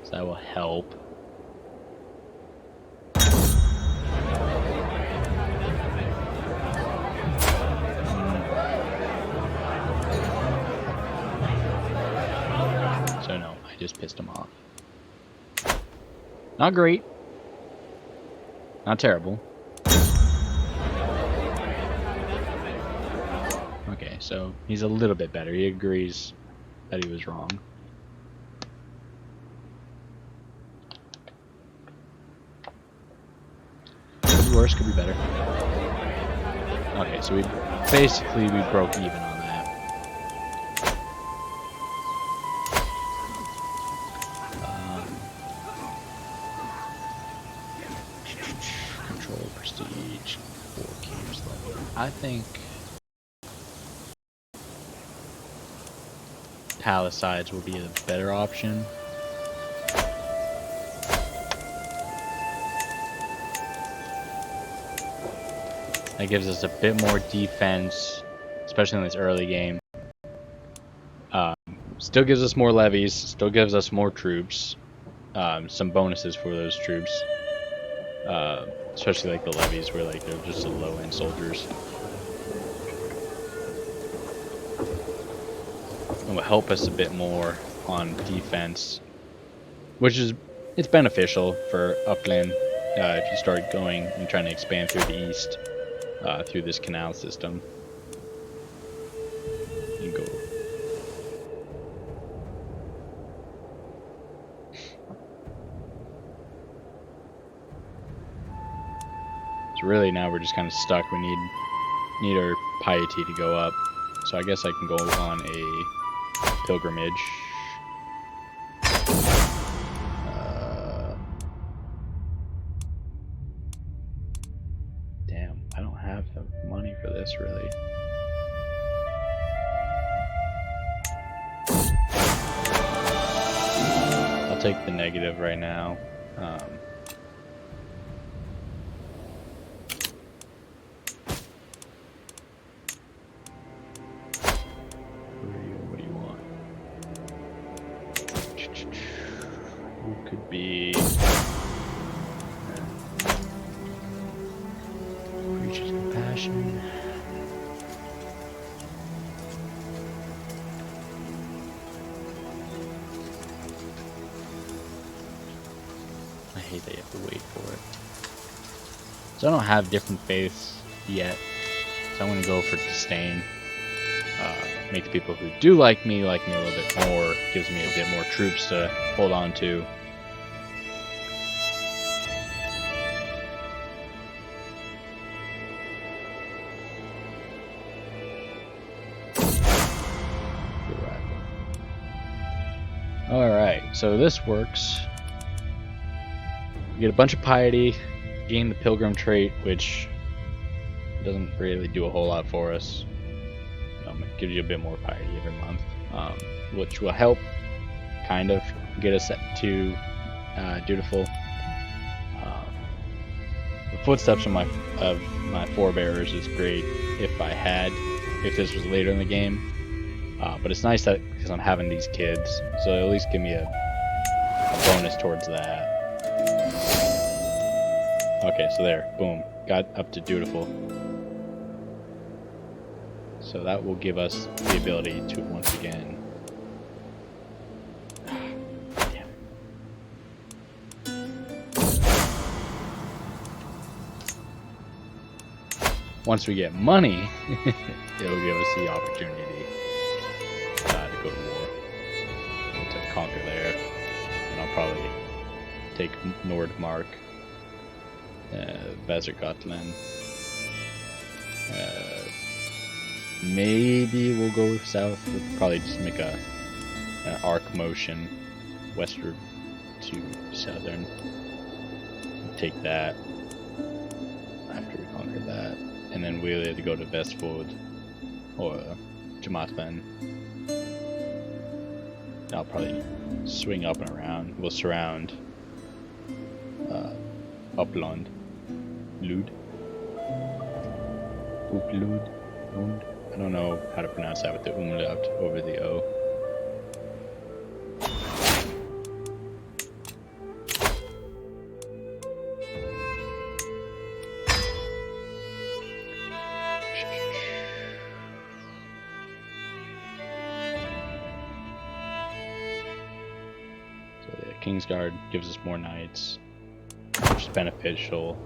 so that will help. So no, I just pissed him off. Not great. Not terrible. Okay, so he's a little bit better. He agrees that he was wrong. Could be worse, could be better. Okay, so we broke even on that. Control prestige 4 camps level. I think Palisades will be a better option. That gives us a bit more defense, especially in this early game. Still gives us more levies, still gives us more troops, some bonuses for those troops, especially like the levies where like they're just the low-end soldiers. It will help us a bit more on defense, which is it's beneficial for upland if you start going and trying to expand through the east through this canal system. You go. So really now we're just kind of stuck. We need our piety to go up. So I guess I can go on a pilgrimage. Damn, I don't have the money for this really. I'll take the negative right now. What do you want? Who could be Preacher's Compassion? I hate that you have to wait for it. So I don't have different faiths yet. So I'm going to go for disdain. Make the people who do like me a little bit more. Gives me a bit more troops to hold on to. Alright, so this works. You get a bunch of piety, gain the pilgrim trait, which doesn't really do a whole lot for us. It gives you a bit more piety every month, which will help kind of get us to dutiful. The footsteps of my forebearers is great if this was later in the game, but it's nice that because I'm having these kids, so at least give me a bonus towards that. Okay, so there, boom, got up to dutiful. So that will give us the ability to once again. Damn. Once we get money, it'll give us the opportunity to go to war, to conquer there, and I'll probably take Nordmark, Västergötland. Maybe we'll go south. We'll probably just make an arc motion westward to southern. take that after we conquer that, and then we'll either go to Vestfold or Jamathan. I'll probably swing up and around. We'll surround Upland. Lund. Uplud. Lund. I don't know how to pronounce that with the umlaut over the O. Kingsguard gives us more knights, which is beneficial.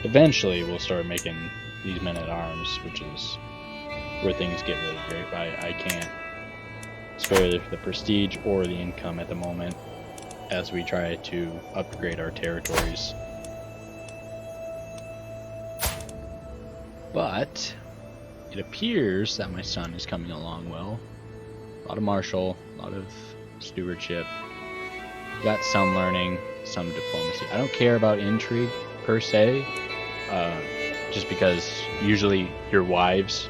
Eventually, we'll start making these men-at-arms, which is where things get really great. I can't spare the prestige or the income at the moment as we try to upgrade our territories. But it appears that my son is coming along well. A lot of martial, a lot of stewardship. Got some learning, some diplomacy. I don't care about intrigue per se, just because usually your wives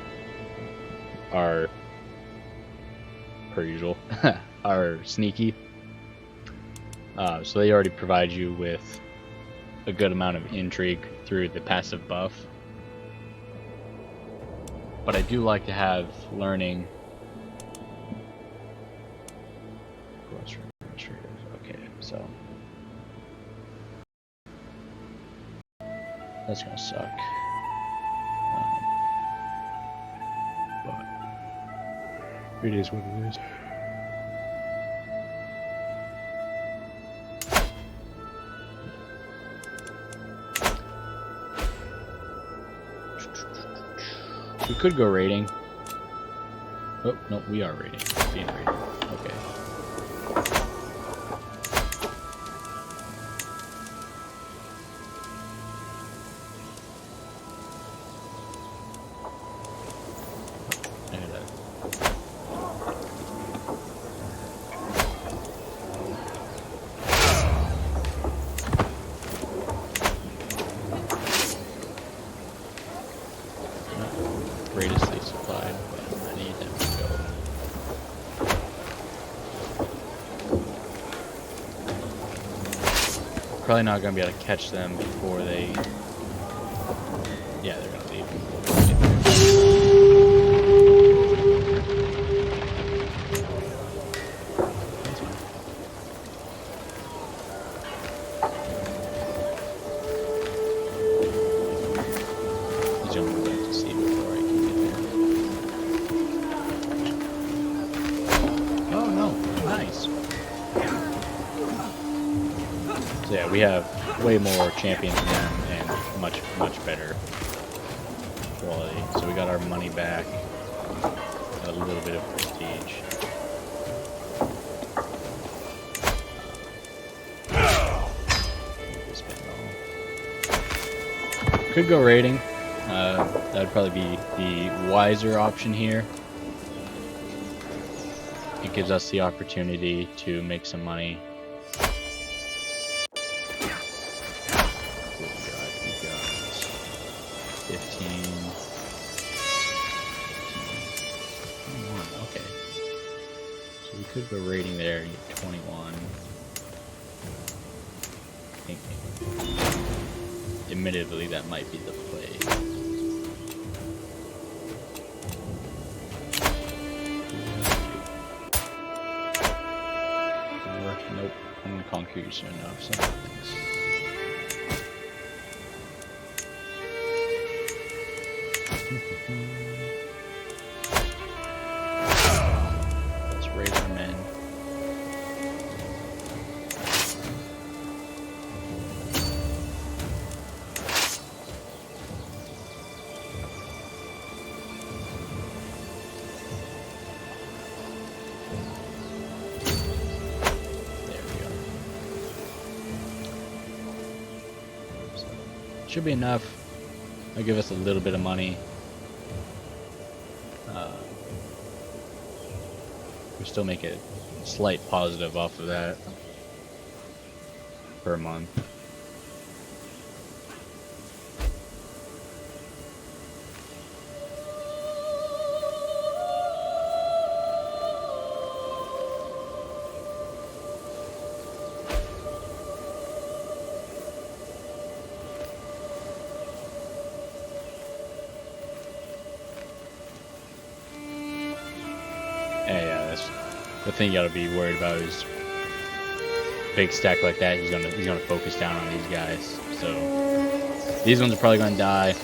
are, per usual, are sneaky. So they already provide you with a good amount of intrigue through the passive buff. But I do like to have learning. Okay, so that's gonna suck. But it is what it is. We could go raiding. Oh, no, we are raiding. Being raided. Okay. Greatestly supplied, but I need them to go. Probably not gonna be able to catch them before they. Yeah, they're gonna leave. He's only going to see before I can get there. Oh no! Nice. So yeah, we have way more champions than them and much better quality. So we got our money back, got a little bit of prestige. Could go raiding. That would probably be the wiser option here. It gives us the opportunity to make some money. We got 15, 21, okay. So we could go raiding there and get 21. I think admittedly that might be the play. Nope, I'm gonna conquer you soon enough. So let's raise our men. Should be enough. That'll give us a little bit of money. We still make a slight positive off of that per month. Yeah, that's the thing you gotta be worried about is big stack like that. He's gonna focus down on these guys. So these ones are probably gonna die.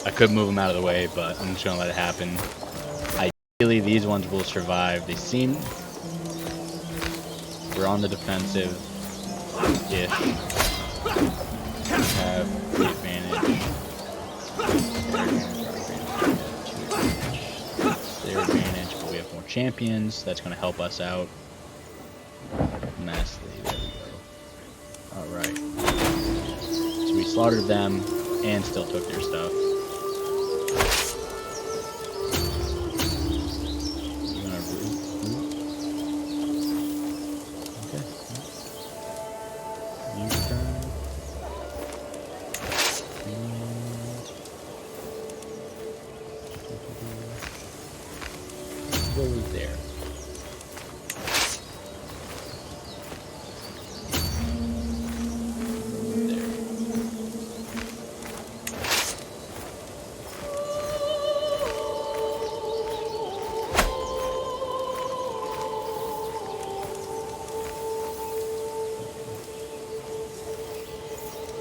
I could move them out of the way, but I'm just gonna let it happen. Ideally, these ones will survive. They seem we're on the defensive ish. Have the advantage. Their advantage, but we have more champions. That's going to help us out massively. There we go. Alright. So we slaughtered them and still took their stuff. Okay. U-turn. Go there.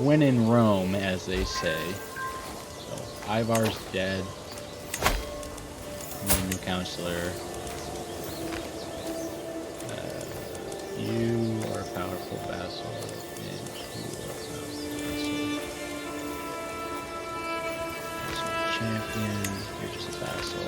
When in Rome, as they say. So Ivar's dead. No new counselor. You are a powerful vassal, and you are a powerful vassal. Champion, you're just a vassal.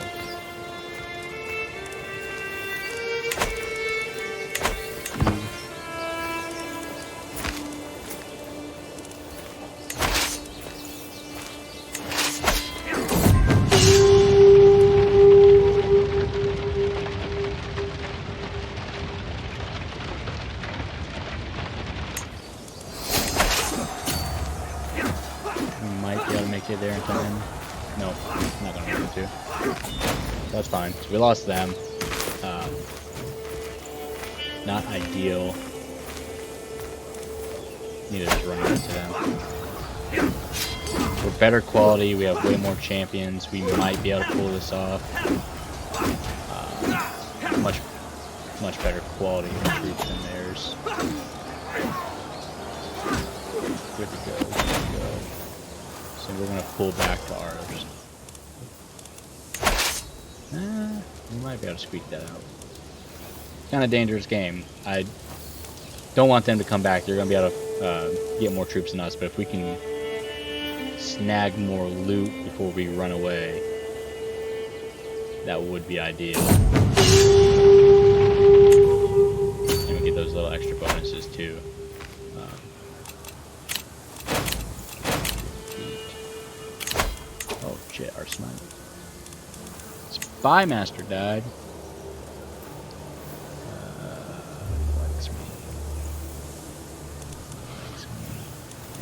Get there in time. No, I'm not gonna be able to. That's fine. So we lost them. Not ideal. Need to just run into them. We're better quality. We have way more champions. We might be able to pull this off. Much better quality of troops than theirs. Good to go. Good to go. So we're going to pull back to ours. We might be able to squeak that out. Kind of dangerous game. I don't want them to come back. They're going to be able to get more troops than us. But if we can snag more loot before we run away, that would be ideal. And we get those little extra bonuses too. Oh shit, our Spymaster died.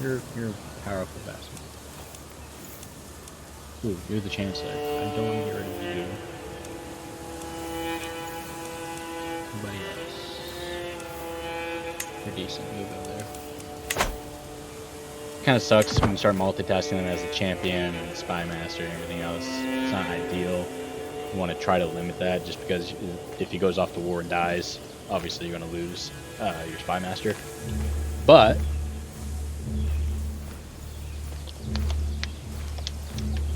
You're a powerful bastard. Ooh, you're the Chancellor. I don't want to get rid of you. Anybody else? You're decent. You go there. Kind of sucks when you start multitasking them as a champion and Spymaster and everything else. It's not ideal. You want to try to limit that, just because if he goes off to war and dies, obviously you're going to lose your Spymaster. But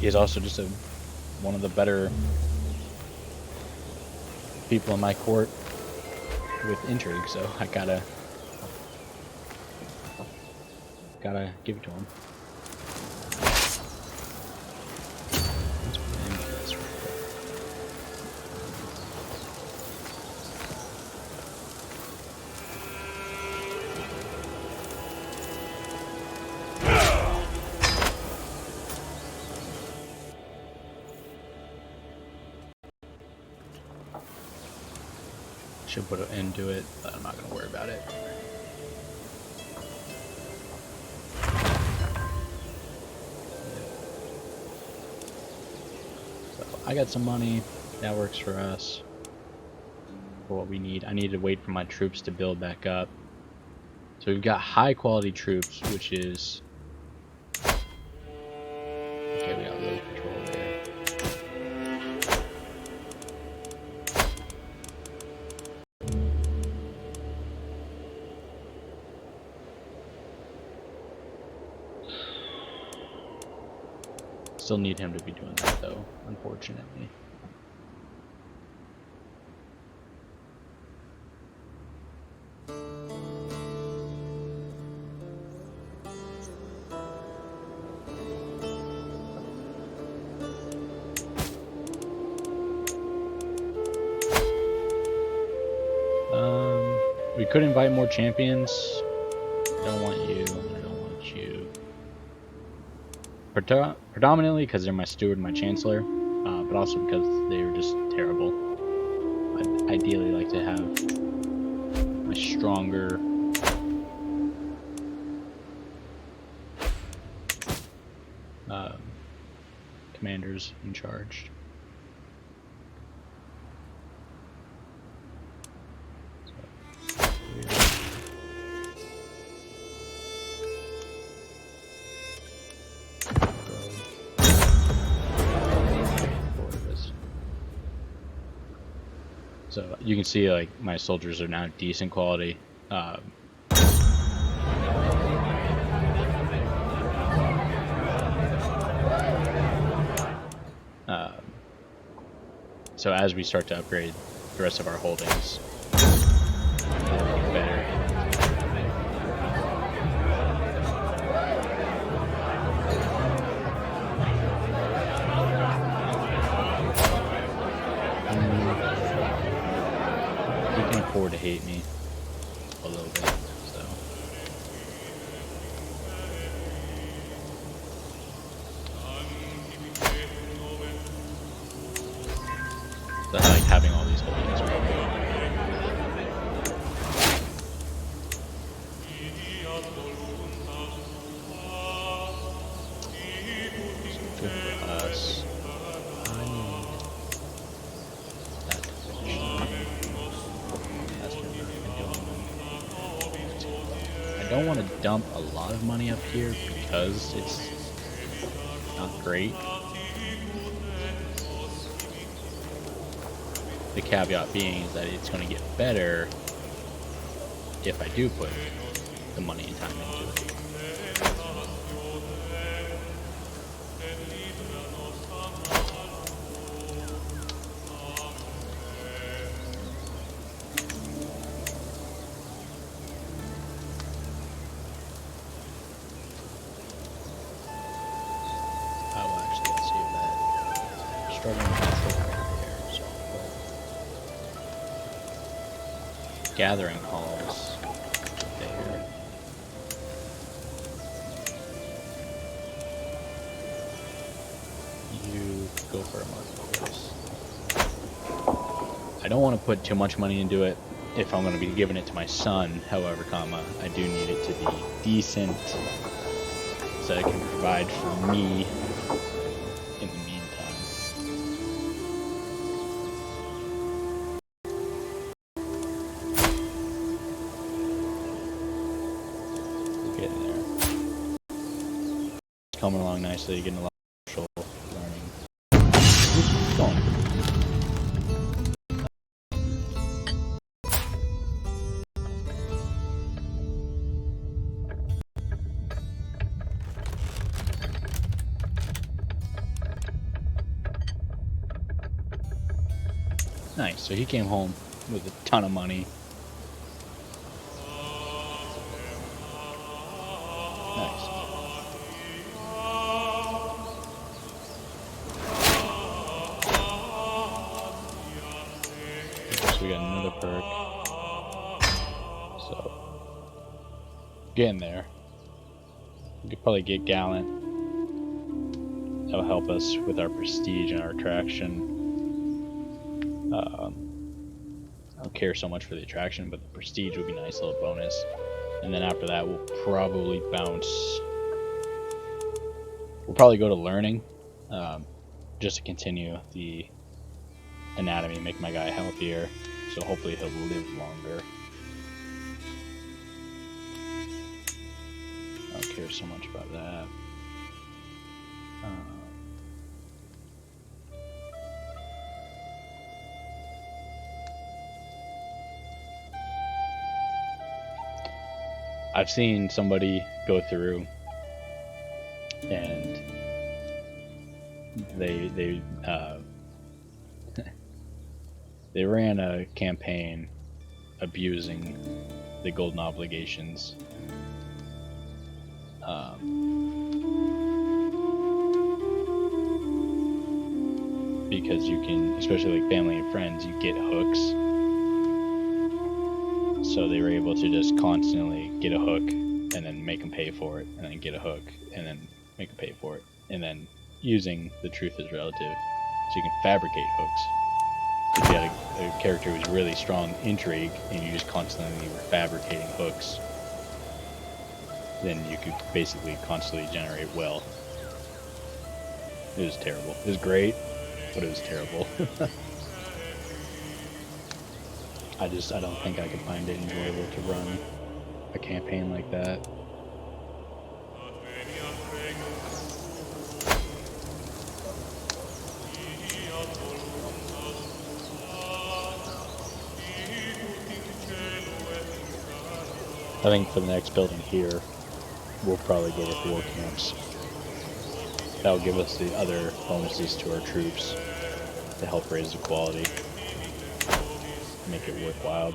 he is also just one of the better people in my court with intrigue, so I gotta give it to him. Let's put him in this real quick. should put an end to it, but I'm not going to worry about it. So I got some money. That works for us. For what we need. I need to wait for my troops to build back up. So we've got high quality troops, which is... Okay, we got low control there. Still need him to be doing that though, unfortunately. We could invite more champions. I don't want you. I don't want you. Predominantly because they're my steward and my chancellor, but also because they're just terrible. I'd ideally like to have my stronger commanders in charge. So you can see like my soldiers are now decent quality. So as we start to upgrade the rest of our holdings, it'll get better. He can afford to hate me a little bit, so. So I like having all these holdings right now. So good for us. I need that direction. That's where we're going. I don't want to dump a lot of money up here because it's not great. The caveat being is that it's going to get better if I do put the money and time into it. I will actually save that. Struggling to control right there, so gathering halls there. You go for a marketplace. I don't want to put too much money into it if I'm going to be giving it to my son. However, I do need it to be decent so it can provide for me in the meantime. Getting there. It's coming along nicely, getting a lot of social learning. Oops, going. Nice, so he came home with a ton of money. Nice. So we got another perk. So, getting there. We could probably get Gallant. That'll help us with our prestige and our attraction. I don't care so much for the attraction, but the prestige would be a nice little bonus. And then after that, we'll probably bounce. We'll probably go to learning, just to continue the anatomy, make my guy healthier. So hopefully he'll live longer. I don't care so much about that. I've seen somebody go through and they they ran a campaign abusing the golden obligations. Because you can, especially like family and friends, you get hooks. So they were able to just constantly get a hook and then make them pay for it, and then get a hook and then make them pay for it, and then using the truth is relative, so you can fabricate hooks. If you had a character who was really strong intrigue and you just constantly were fabricating hooks, then you could basically constantly generate wealth. It was terrible. It was great, but it was terrible. I don't think I could find it enjoyable to run a campaign like that. I think for the next building here, we'll probably go with war camps. That'll give us the other bonuses to our troops to help raise the quality, make it worthwhile.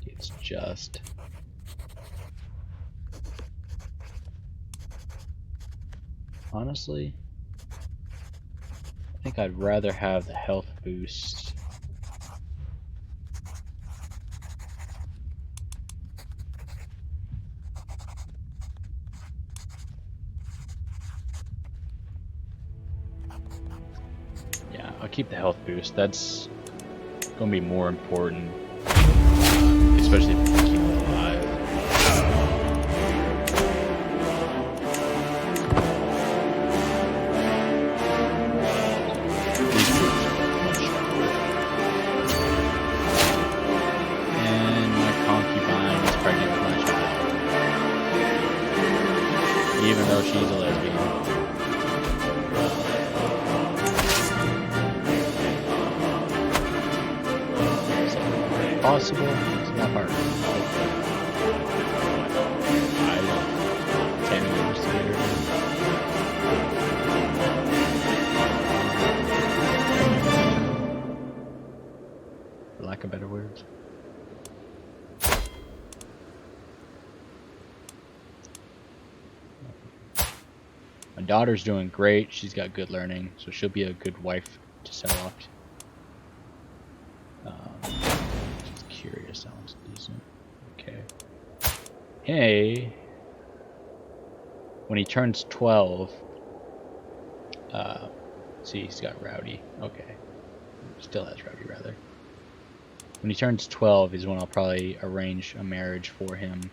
It's just honestly, I think I'd rather have the health boost. Yeah, I'll keep the health boost. That's gonna be more important, especially if you keep them alive. These troops are much stronger. And my concubine is pregnant with my child, even though she's a lesbian. Possible, it's not hard. I want 10 years to get her in. For lack of better words. My daughter's doing great. She's got good learning, so she'll be a good wife to sell off. Curious, sounds decent. Okay. Hey, when he turns 12, see, he's got Rowdy. Okay, still has Rowdy rather. When he turns 12 is when I'll probably arrange a marriage for him,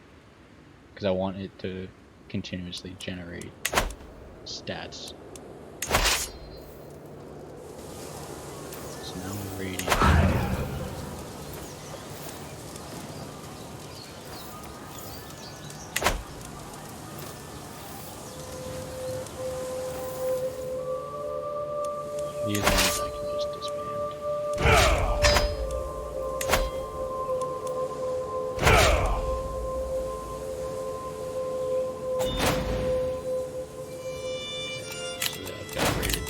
because I want it to continuously generate stats. So now we're radiant. These ones I can just disband. So that I've got rated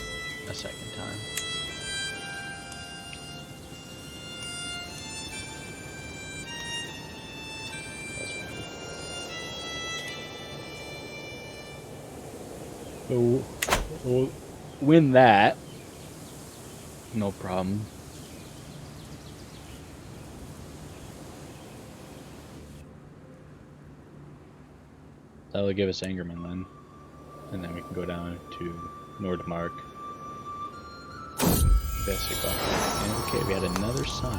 a second time. So we'll win that. No problem. That'll give us Angerman then. And then we can go down to Nordmark. Okay, we had another son.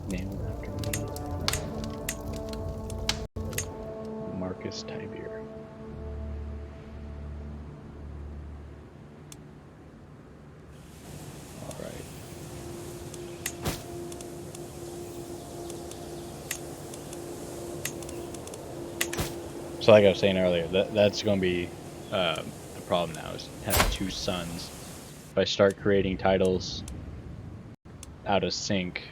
Named after me. Marcus Tiberius. Alright. So like I was saying earlier, that's going to be the problem now, is having two sons. If I start creating titles out of sync,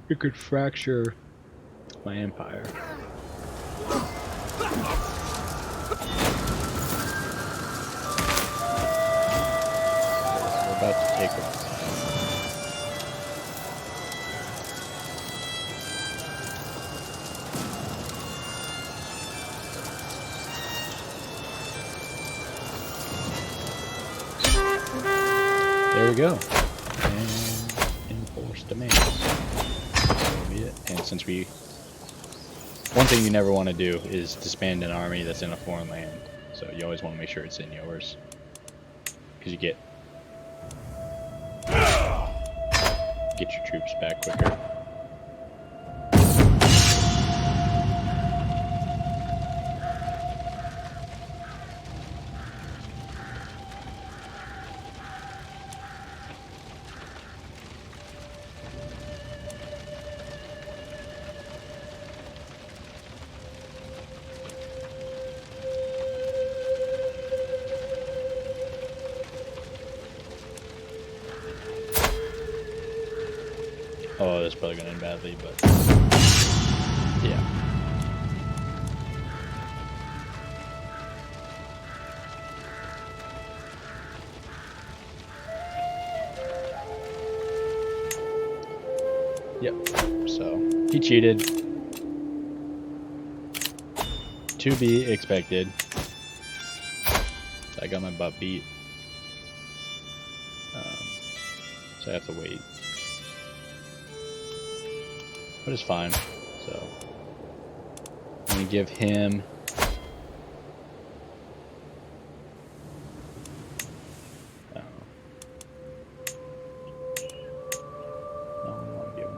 it could fracture my empire. We're about to take off. There we go. And enforce demands. That'll be it. And since one thing you never want to do is disband an army that's in a foreign land. So you always want to make sure it's in yours. Because you get your troops back quicker. Oh, that's probably going to end badly, but yeah. Yep, so he cheated. To be expected. So I got my butt beat. So I have to wait. But it's fine. So I'm gonna give him no, I don't want to give him.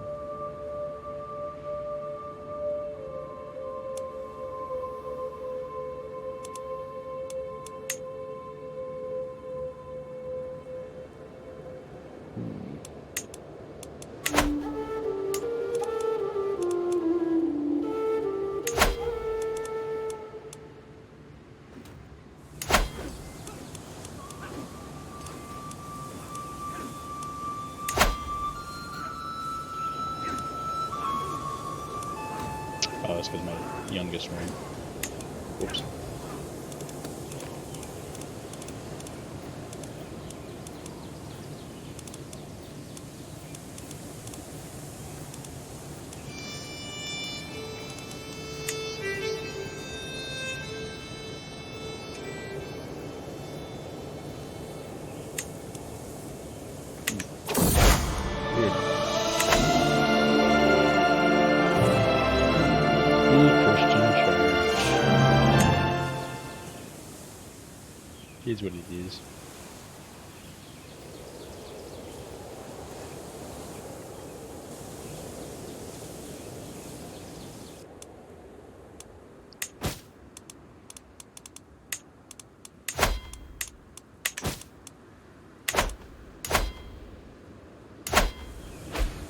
Oh, that's because my youngest ran. Oops. Weird. Is what it is.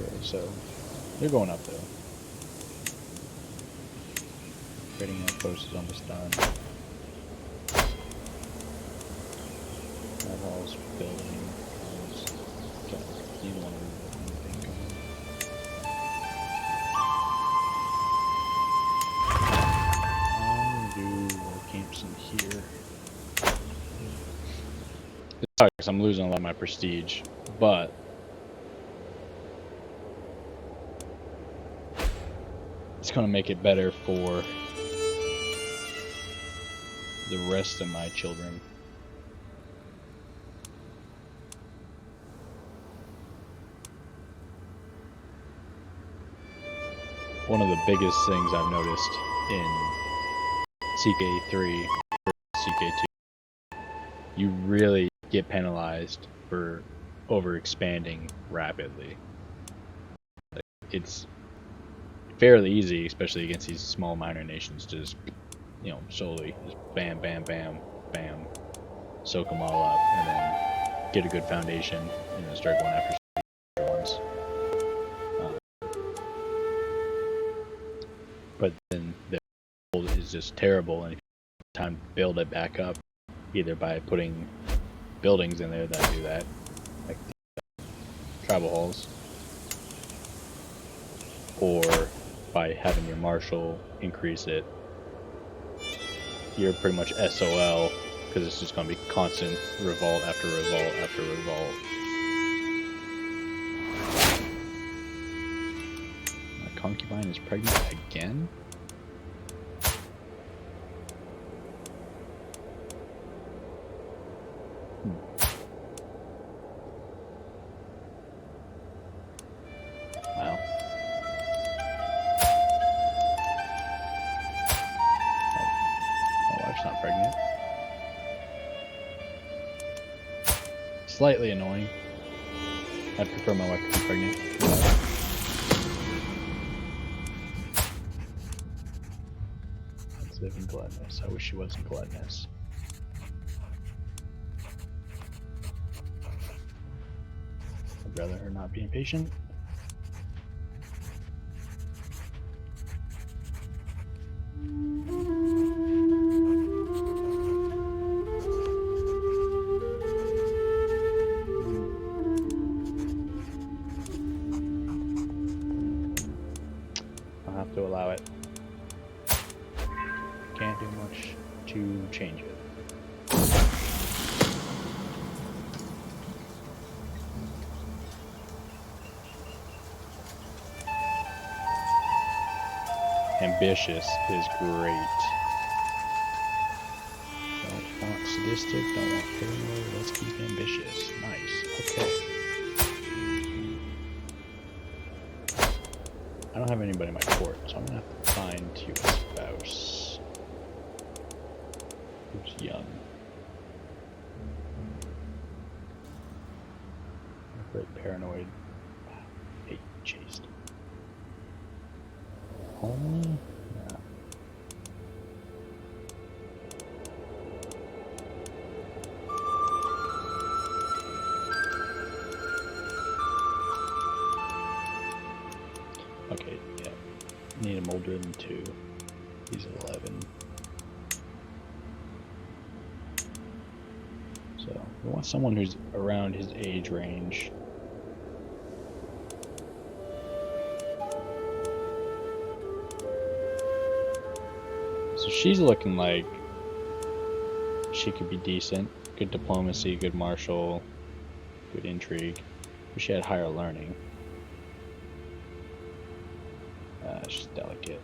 Okay, so they're going up though. Trading outpost is almost done. That wall's building. Need one thing going. I'll do war camps in here. It sucks, I'm losing a lot of my prestige, but it's going to make it better for the rest of my children. One of the biggest things I've noticed in CK3 or CK2, you really get penalized for over expanding rapidly. Like, it's fairly easy, especially against these small minor nations, to just, you know, slowly just bam, bam, bam, bam, soak them all up, and then get a good foundation, and then start going after ones. But then the build is just terrible, and if you have time to build it back up, either by putting buildings in there that do that, like tribal halls, or by having your marshal increase it, you're pretty much SOL, because it's just going to be constant revolt after revolt after revolt. My concubine is pregnant again? Wow. My wife's not pregnant. Slightly annoying. I'd prefer my wife to be pregnant. Let's live in gladness. I wish she was in gladness. I'd rather her not be impatient. I'll have to allow it. Can't do much to change it. Ambitious is great. Don't want sadistic, don't want paranoid, let's keep ambitious. Nice, okay. I don't have anybody in my court, so I'm gonna have to find you a spouse who's young. I'm very paranoid. Hate chased. Homely? Yeah. Okay, yeah. Need him older than 2. He's 11. So, we want someone who's around his age range. So she's looking like she could be decent. Good diplomacy, good martial, good intrigue. But she had higher learning. She's delicate.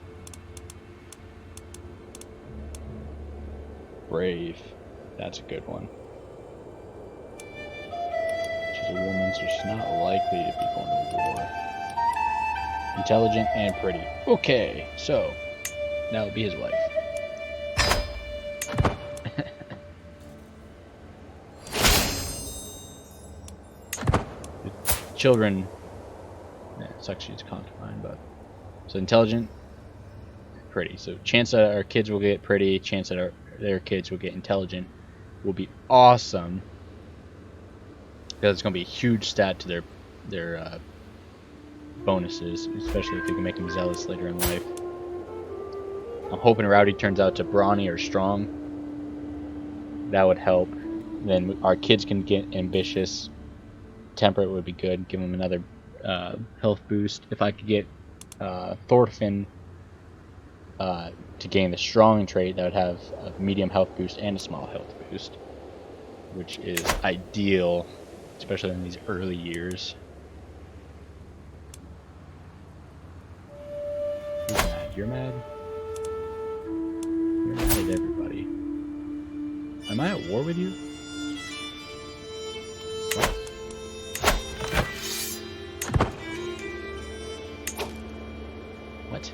Brave. That's a good one. She's a woman, so she's not likely to be going to war. Intelligent and pretty. Okay, so that would be his wife. Children, yeah, sucks she's concubine, but so intelligent, pretty. So chance that our kids will get pretty, chance that their kids will get intelligent will be awesome, because it's going to be a huge stat to their bonuses, especially if you can make them zealous later in life. I'm hoping Rowdy turns out to brawny or strong. That would help. Then our kids can get ambitious. Temperate would be good. Give them another health boost. If I could get Thorfinn to gain the strong trait, that would have a medium health boost and a small health boost, which is ideal, especially in these early years. Who's mad? You're mad? You're mad at everybody. Am I at war with you? What?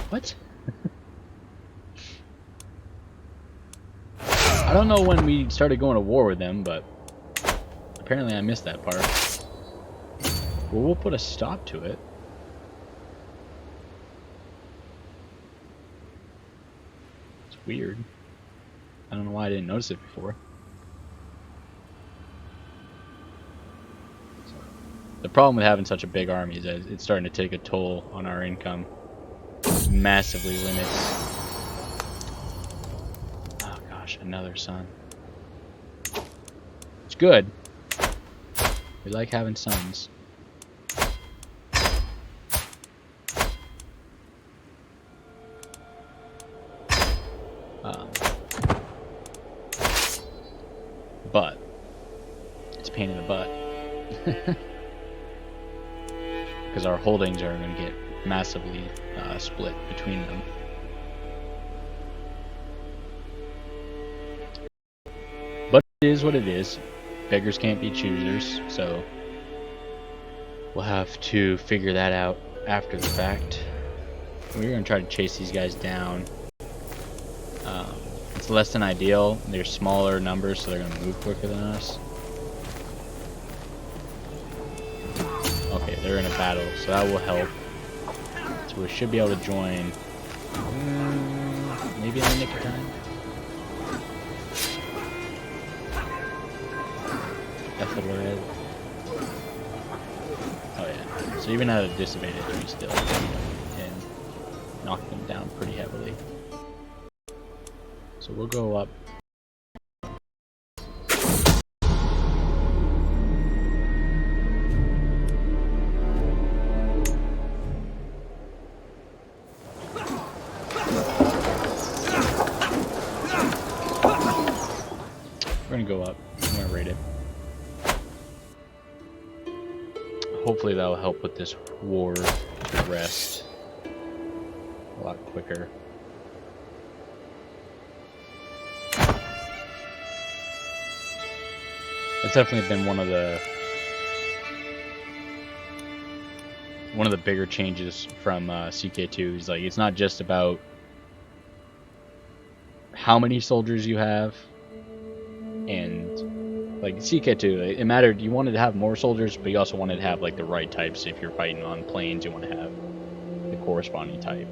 What? I don't know when we started going to war with them, but apparently I missed that part. Well, we'll put a stop to it. It's weird. I don't know why I didn't notice it before. The problem with having such a big army is that it's starting to take a toll on our income. Massively limits. Oh gosh, another son. It's good. We like having sons. But it's a pain in the butt. Because our holdings are going to get massively split between them. But it is what it is. Beggars can't be choosers, so we'll have to figure that out after the fact. We're going to try to chase these guys down. It's less than ideal. They're smaller numbers, so they're going to move quicker than us. Okay, they're in a battle, so that will help. So we should be able to join. Maybe in the nick of time. Ethelred. Oh yeah. So even at a disadvantage, we still can knock them down pretty heavily. So we'll go up. We're gonna go up. I'm gonna raid it. Hopefully that'll help with this war to rest a lot quicker. It's definitely been one of the bigger changes from CK2. Is like it's not just about how many soldiers you have, and like CK2, it mattered. You wanted to have more soldiers, but you also wanted to have like the right types. If you're fighting on planes, you want to have the corresponding type.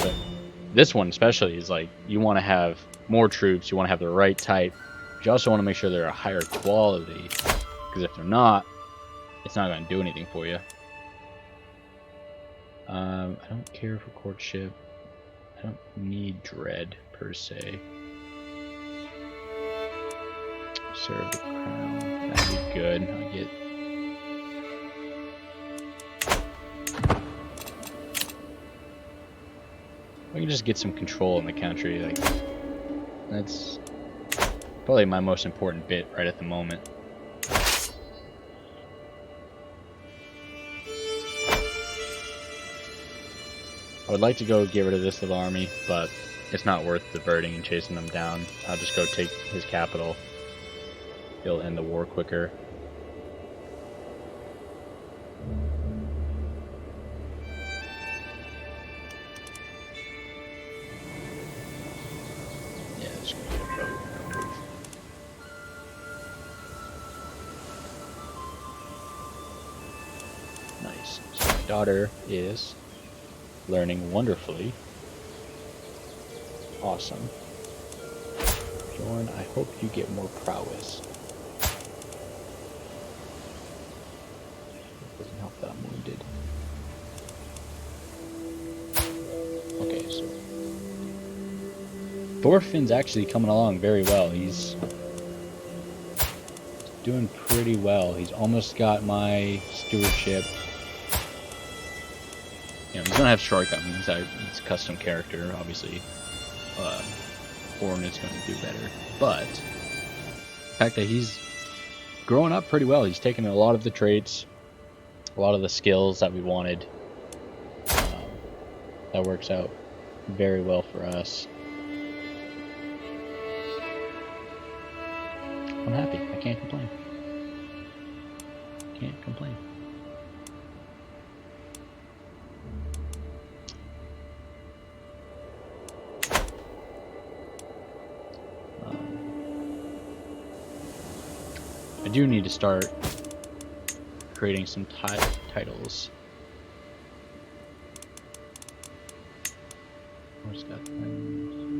But this one especially is like you want to have more troops. You want to have the right type. But you also want to make sure they're a higher quality, because if they're not, it's not going to do anything for you. I don't care for courtship. I don't need dread per se. Serve the crown. That'd be good. I get. We can just get some control in the country. Like that's probably my most important bit right at the moment. I would like to go get rid of this little army, but it's not worth diverting and chasing them down. I'll just go take his capital. It'll end the war quicker. Yeah, just gonna get a boat and move. Nice. So my daughter is learning wonderfully. Awesome. Bjorn, I hope you get more prowess. Doesn't help that I'm wounded. Okay, so Thorfinn's actually coming along very well. He's doing pretty well. He's almost got my stewardship. You know, he's gonna have shortcomings. He's a custom character, obviously. Orn is going to do better. But the fact that he's growing up pretty well, he's taken a lot of the traits, a lot of the skills that we wanted. That works out very well for us. I'm happy. I can't complain. Can't complain. I do need to start creating some titles. Where's that thing?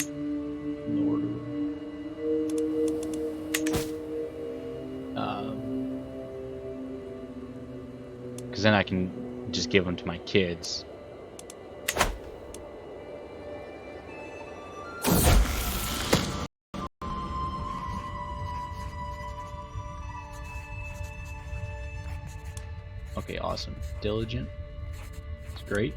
Nordic. Because then I can just give them to my kids. Okay, awesome. Diligent. It's great.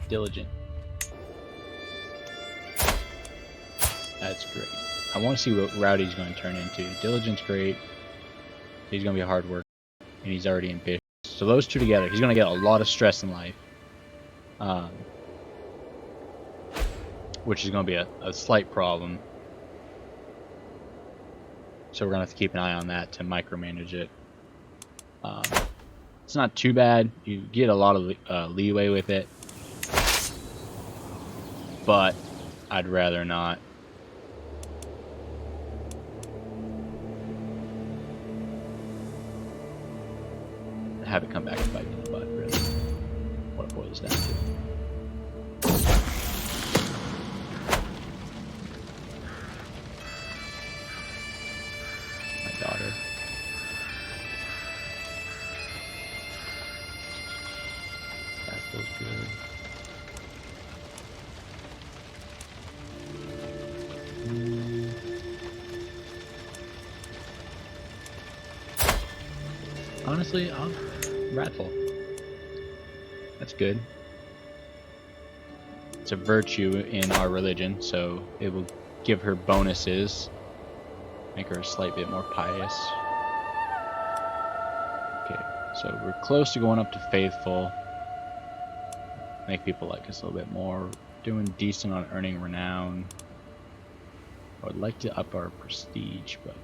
Diligent. That's great. I want to see what Rowdy's going to turn into. Diligent's great. He's going to be a hard worker, and he's already ambitious. So those two together, he's going to get a lot of stress in life, which is going to be a slight problem. So we're going to have to keep an eye on that to micromanage it. It's not too bad. You get a lot of leeway with it. But I'd rather not. Have it come back and bite me in the butt, really. What it boils down to. My daughter. That feels good. Honestly, I'm wrathful. That's good. It's a virtue in our religion, so it will give her bonuses, make her a slight bit more pious. Okay, so we're close to going up to faithful. Make people like us a little bit more. Doing decent on earning renown. I would like to up our prestige, but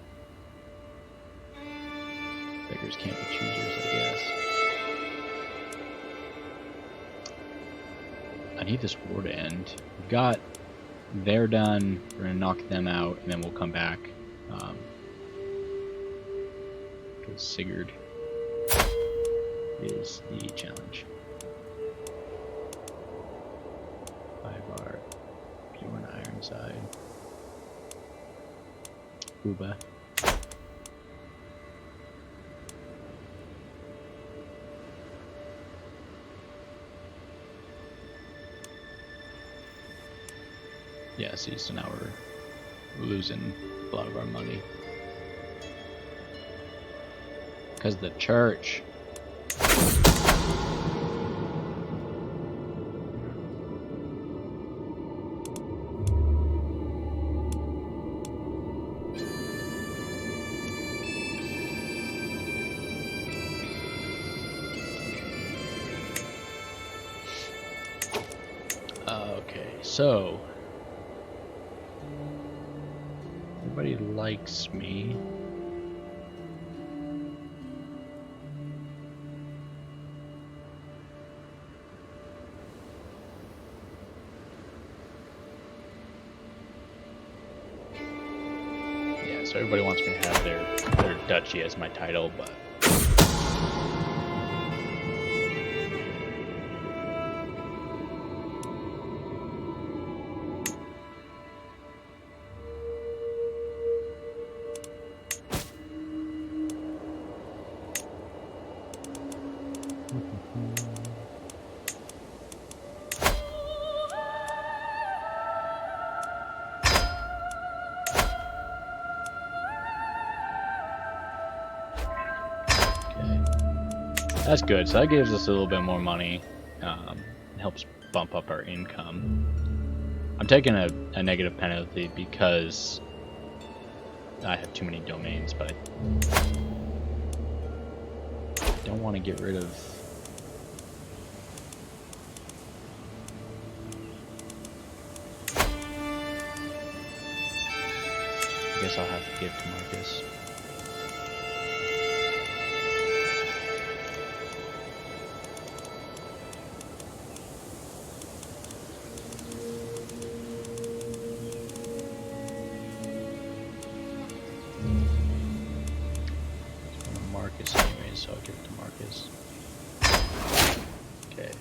beggars can't be choosers, I guess. I need this war to end. We've got they're done. We're gonna knock them out, and then we'll come back. Because Sigurd is the challenge. 5R, Bjorn Ironside, Uba. Yeah, see, so now we're losing a lot of our money. Because the church. Okay, so everybody likes me. Yeah, so everybody wants me to have their duchy as my title, but That's good. So that gives us a little bit more money. Helps bump up our income. I'm taking a negative penalty because I have too many domains, but I don't want to get rid of. I guess I'll have to give to Marcus. So I'll give it to Marcus. Okay.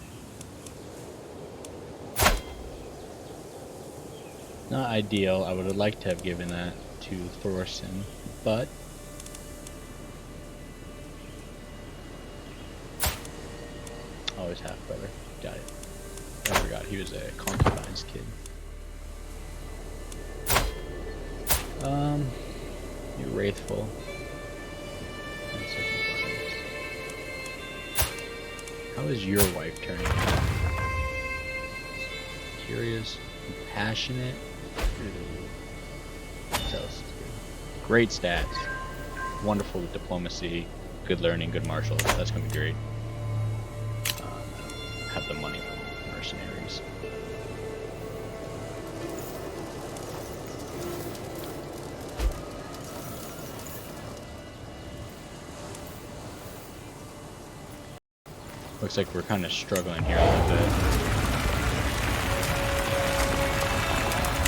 Not ideal. I would have liked to have given that to Thorsten, but always half brother. Got it. I forgot he was a concubine's kid. You're wraithful. How is your wife turning out? Curious, compassionate. Great stats. Wonderful with diplomacy. Good learning, good martial. That's gonna be great. Have the money for mercenaries. Looks like we're kind of struggling here a little bit.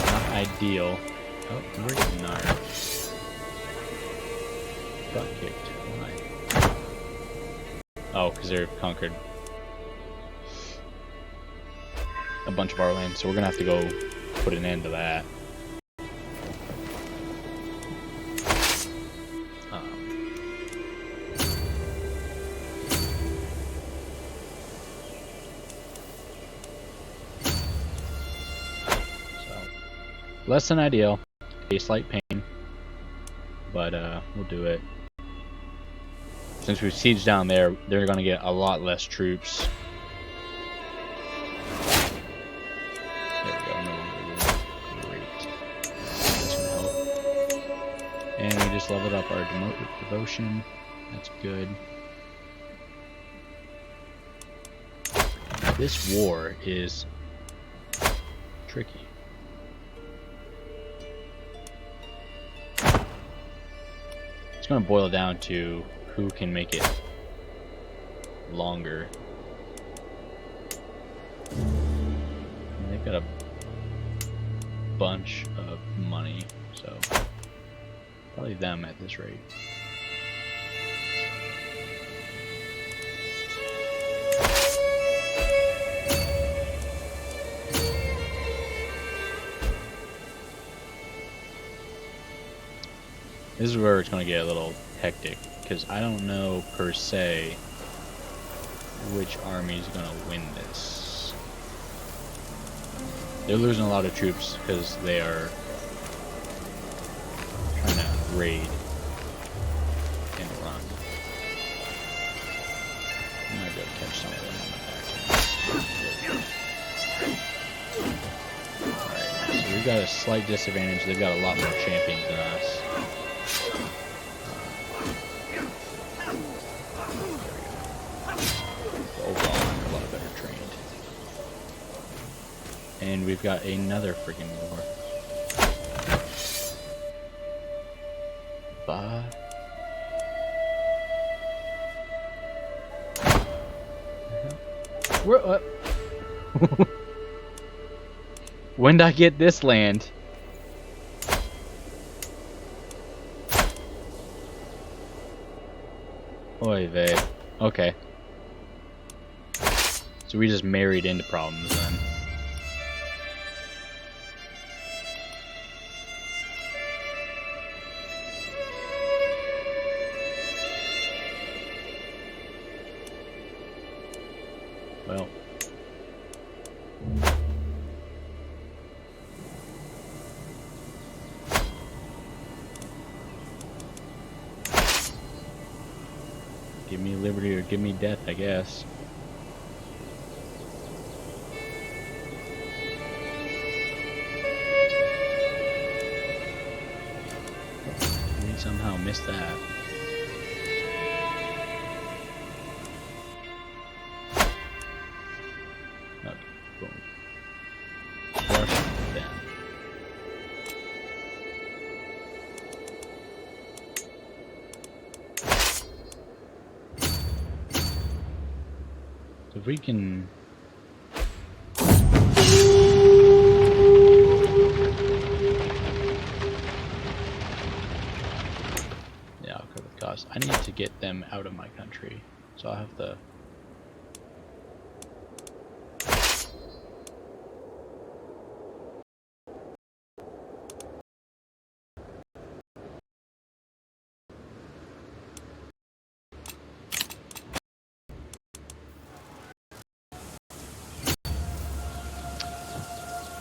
Not ideal. Oh, we're getting our butt kicked. Why? Oh, because they've conquered a bunch of our land, so we're gonna have to go put an end to that. Less than ideal, a slight pain, but we'll do it. Since we've sieged down there, they're gonna get a lot less troops. There we go, no longer great. That's gonna help. And we just leveled up our devotion. That's good. This war is tricky. It's going to boil down to who can make it longer. And they've got a bunch of money, so probably them at this rate. This is where it's going to get a little hectic, because I don't know per se which army is going to win this. They're losing a lot of troops because they are trying to raid and run. I might be able to catch some of them on the back. Alright, so we've got a slight disadvantage. They've got a lot more champions than us. And we've got another freaking war. When did I get this land? Oy vey. Okay. So we just married into problems then. Well. Give me liberty or give me death, I guess. We somehow missed that. Okay, boom. Crush them. So if we can... Yeah, I'll cover the cost. I need to get them out of my country, so I'll have to...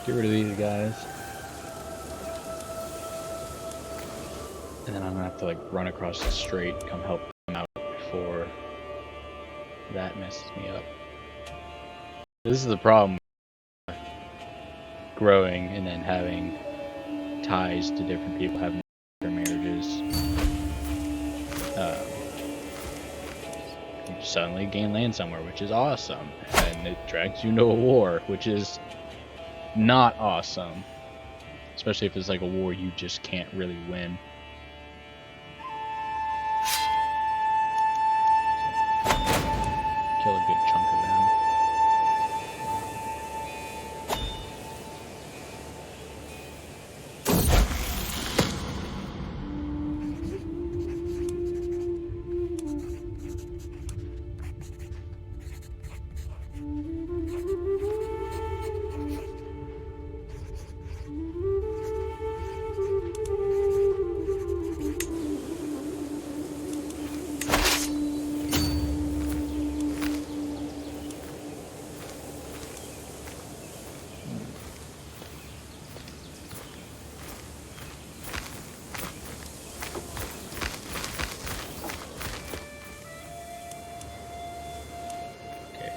Get rid of these guys. And then I'm gonna have to like run across the strait, come help them out before that messes me up. This is the problem with growing and then having ties to different people, having different marriages. You suddenly gain land somewhere, which is awesome, and it drags you into a war, which is not awesome, especially if it's like a war you just can't really win. Kill a good chunk of them.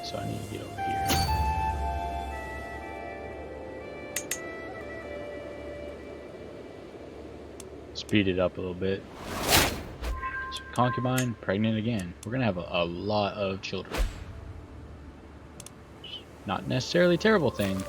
So I need to get over here. Speed it up a little bit. So concubine, pregnant again. We're gonna have a lot of children. Not necessarily a terrible thing.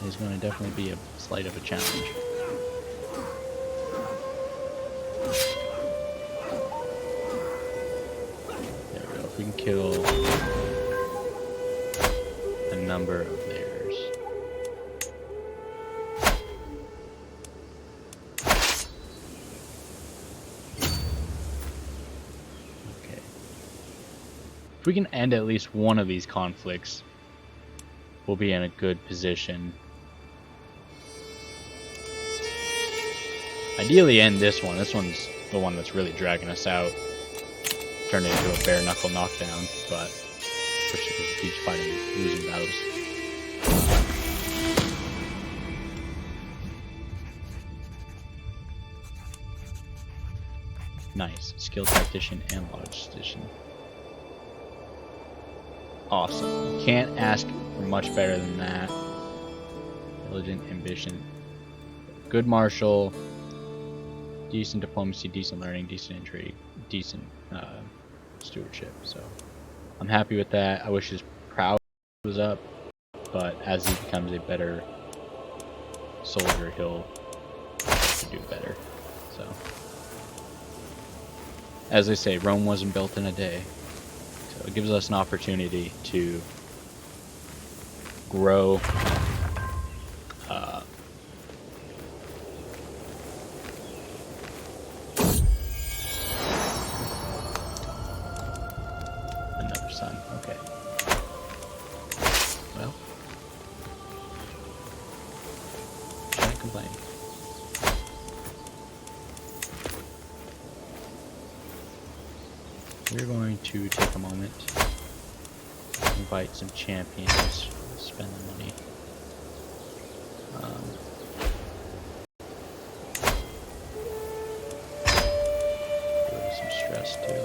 Is going to definitely be a slight of a challenge. There we go. If we can kill a number of theirs. Okay. If we can end at least one of these conflicts, we'll be in a good position. Ideally end this one. This one's the one that's really dragging us out. Turned it into a bare knuckle knockdown, but especially because it keeps fighting losing battles. Nice. Skilled tactician and logistician. Awesome. Can't ask for much better than that. Diligent, ambition. Good martial. Decent diplomacy, decent learning, decent intrigue, decent stewardship. So I'm happy with that. I wish his prowess was up, but as he becomes a better soldier, he'll do better. So, as they say, Rome wasn't built in a day. So it gives us an opportunity to grow another son. Okay. Well, can't complain. We're going to take a moment fight some champions. Spend the money. Some stress too.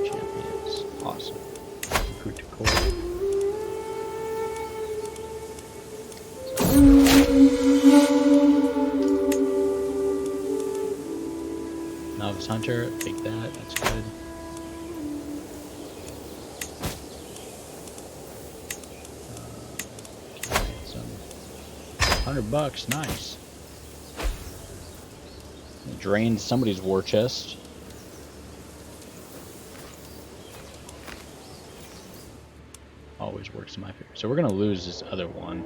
Champions, awesome. Recruit to core. Novice hunter, take that. That's good. $100, nice. Drained somebody's war chest. Always works in my favor. So we're gonna lose this other one.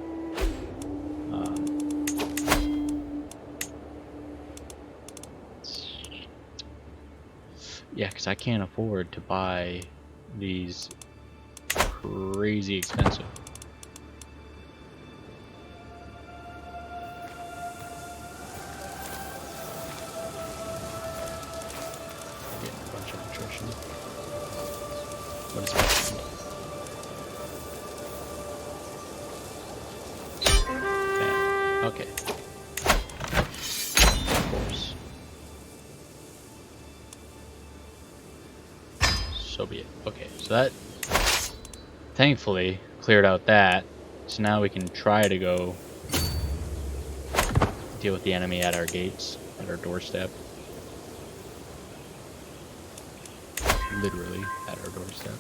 Yeah, because I can't afford to buy these crazy expensive. What is happening? Bam. Okay. Of course. So be it. Okay, so that thankfully cleared out that. So now we can try to go deal with the enemy at our gates, at our doorstep. Literally at our doorstep.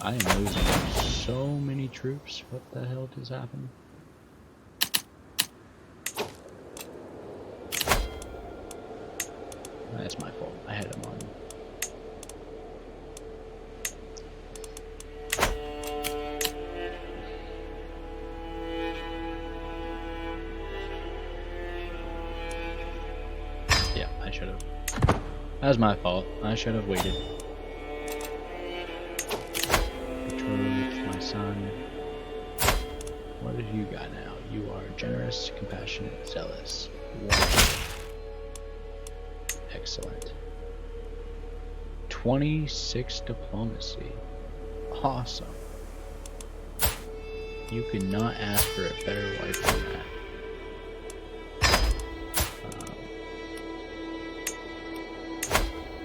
I am losing so many troops. What the hell just happened? That's my fault. I had him on. Yeah, I should have. That was my fault. I should have waited. Betrothed, my son. What have you got now? You are generous, compassionate, zealous. Wonderful. Excellent. 26 diplomacy. Awesome. You could not ask for a better wife than that.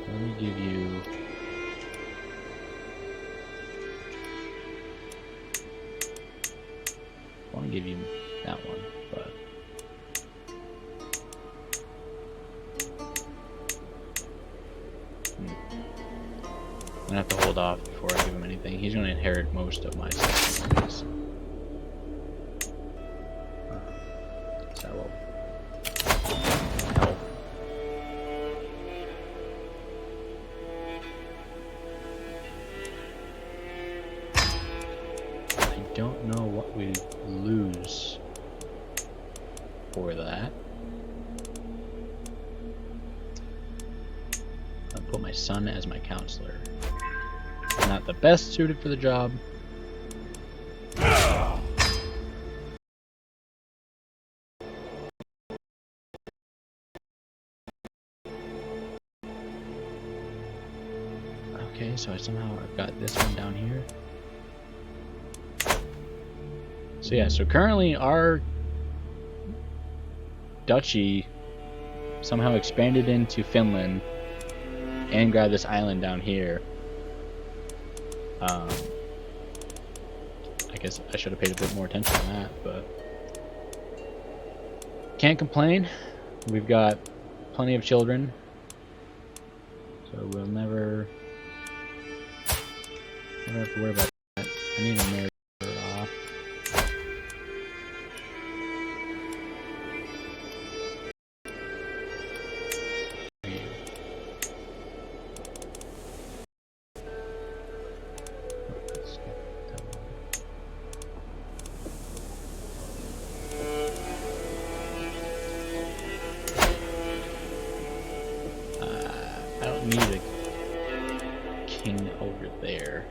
Let me give you... I want to give you that one, but... I'm gonna have to hold off before I give him anything. He's gonna inherit most of my stuff. So that will help. I don't know what we lose for that. I'll put my son as my counselor. Not the best suited for the job. Okay, so I've got this one down here. So yeah, so currently our duchy somehow expanded into Finland and grabbed this island down here. I guess I should have paid a bit more attention to that, but can't complain. We've got plenty of children, so we'll never have to worry about that. I need to marry her off. I don't need a king over there.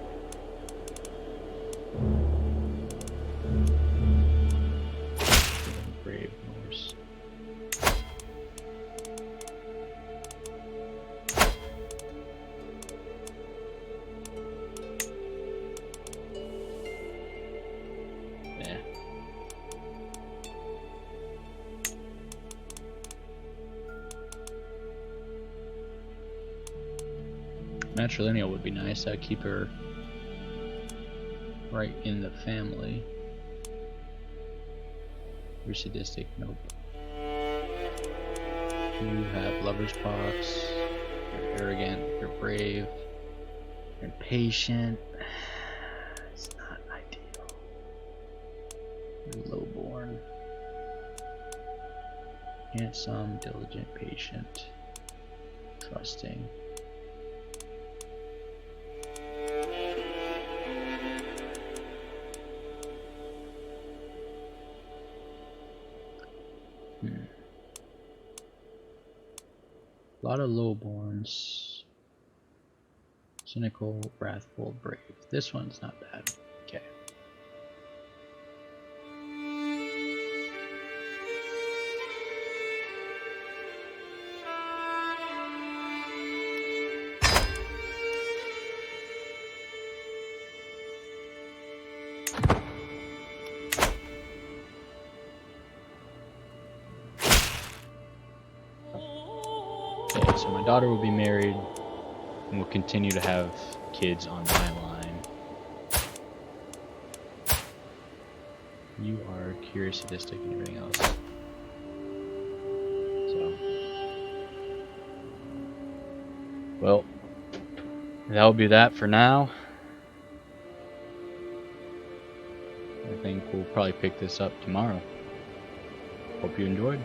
Matrilineal would be nice. That'd keep her right in the family. You're sadistic. Nope. You have lover's pox. You're arrogant. You're brave. You're impatient. It's not ideal. You're lowborn. Handsome, diligent, patient, trusting. A lot of lowborns. Cynical, wrathful, brave. This one's not bad. Okay. Okay, so my daughter will be married and will continue to have kids on my line. You are curious, sadistic, and everything else. So, well, that'll be that for now. I think we'll probably pick this up tomorrow. Hope you enjoyed.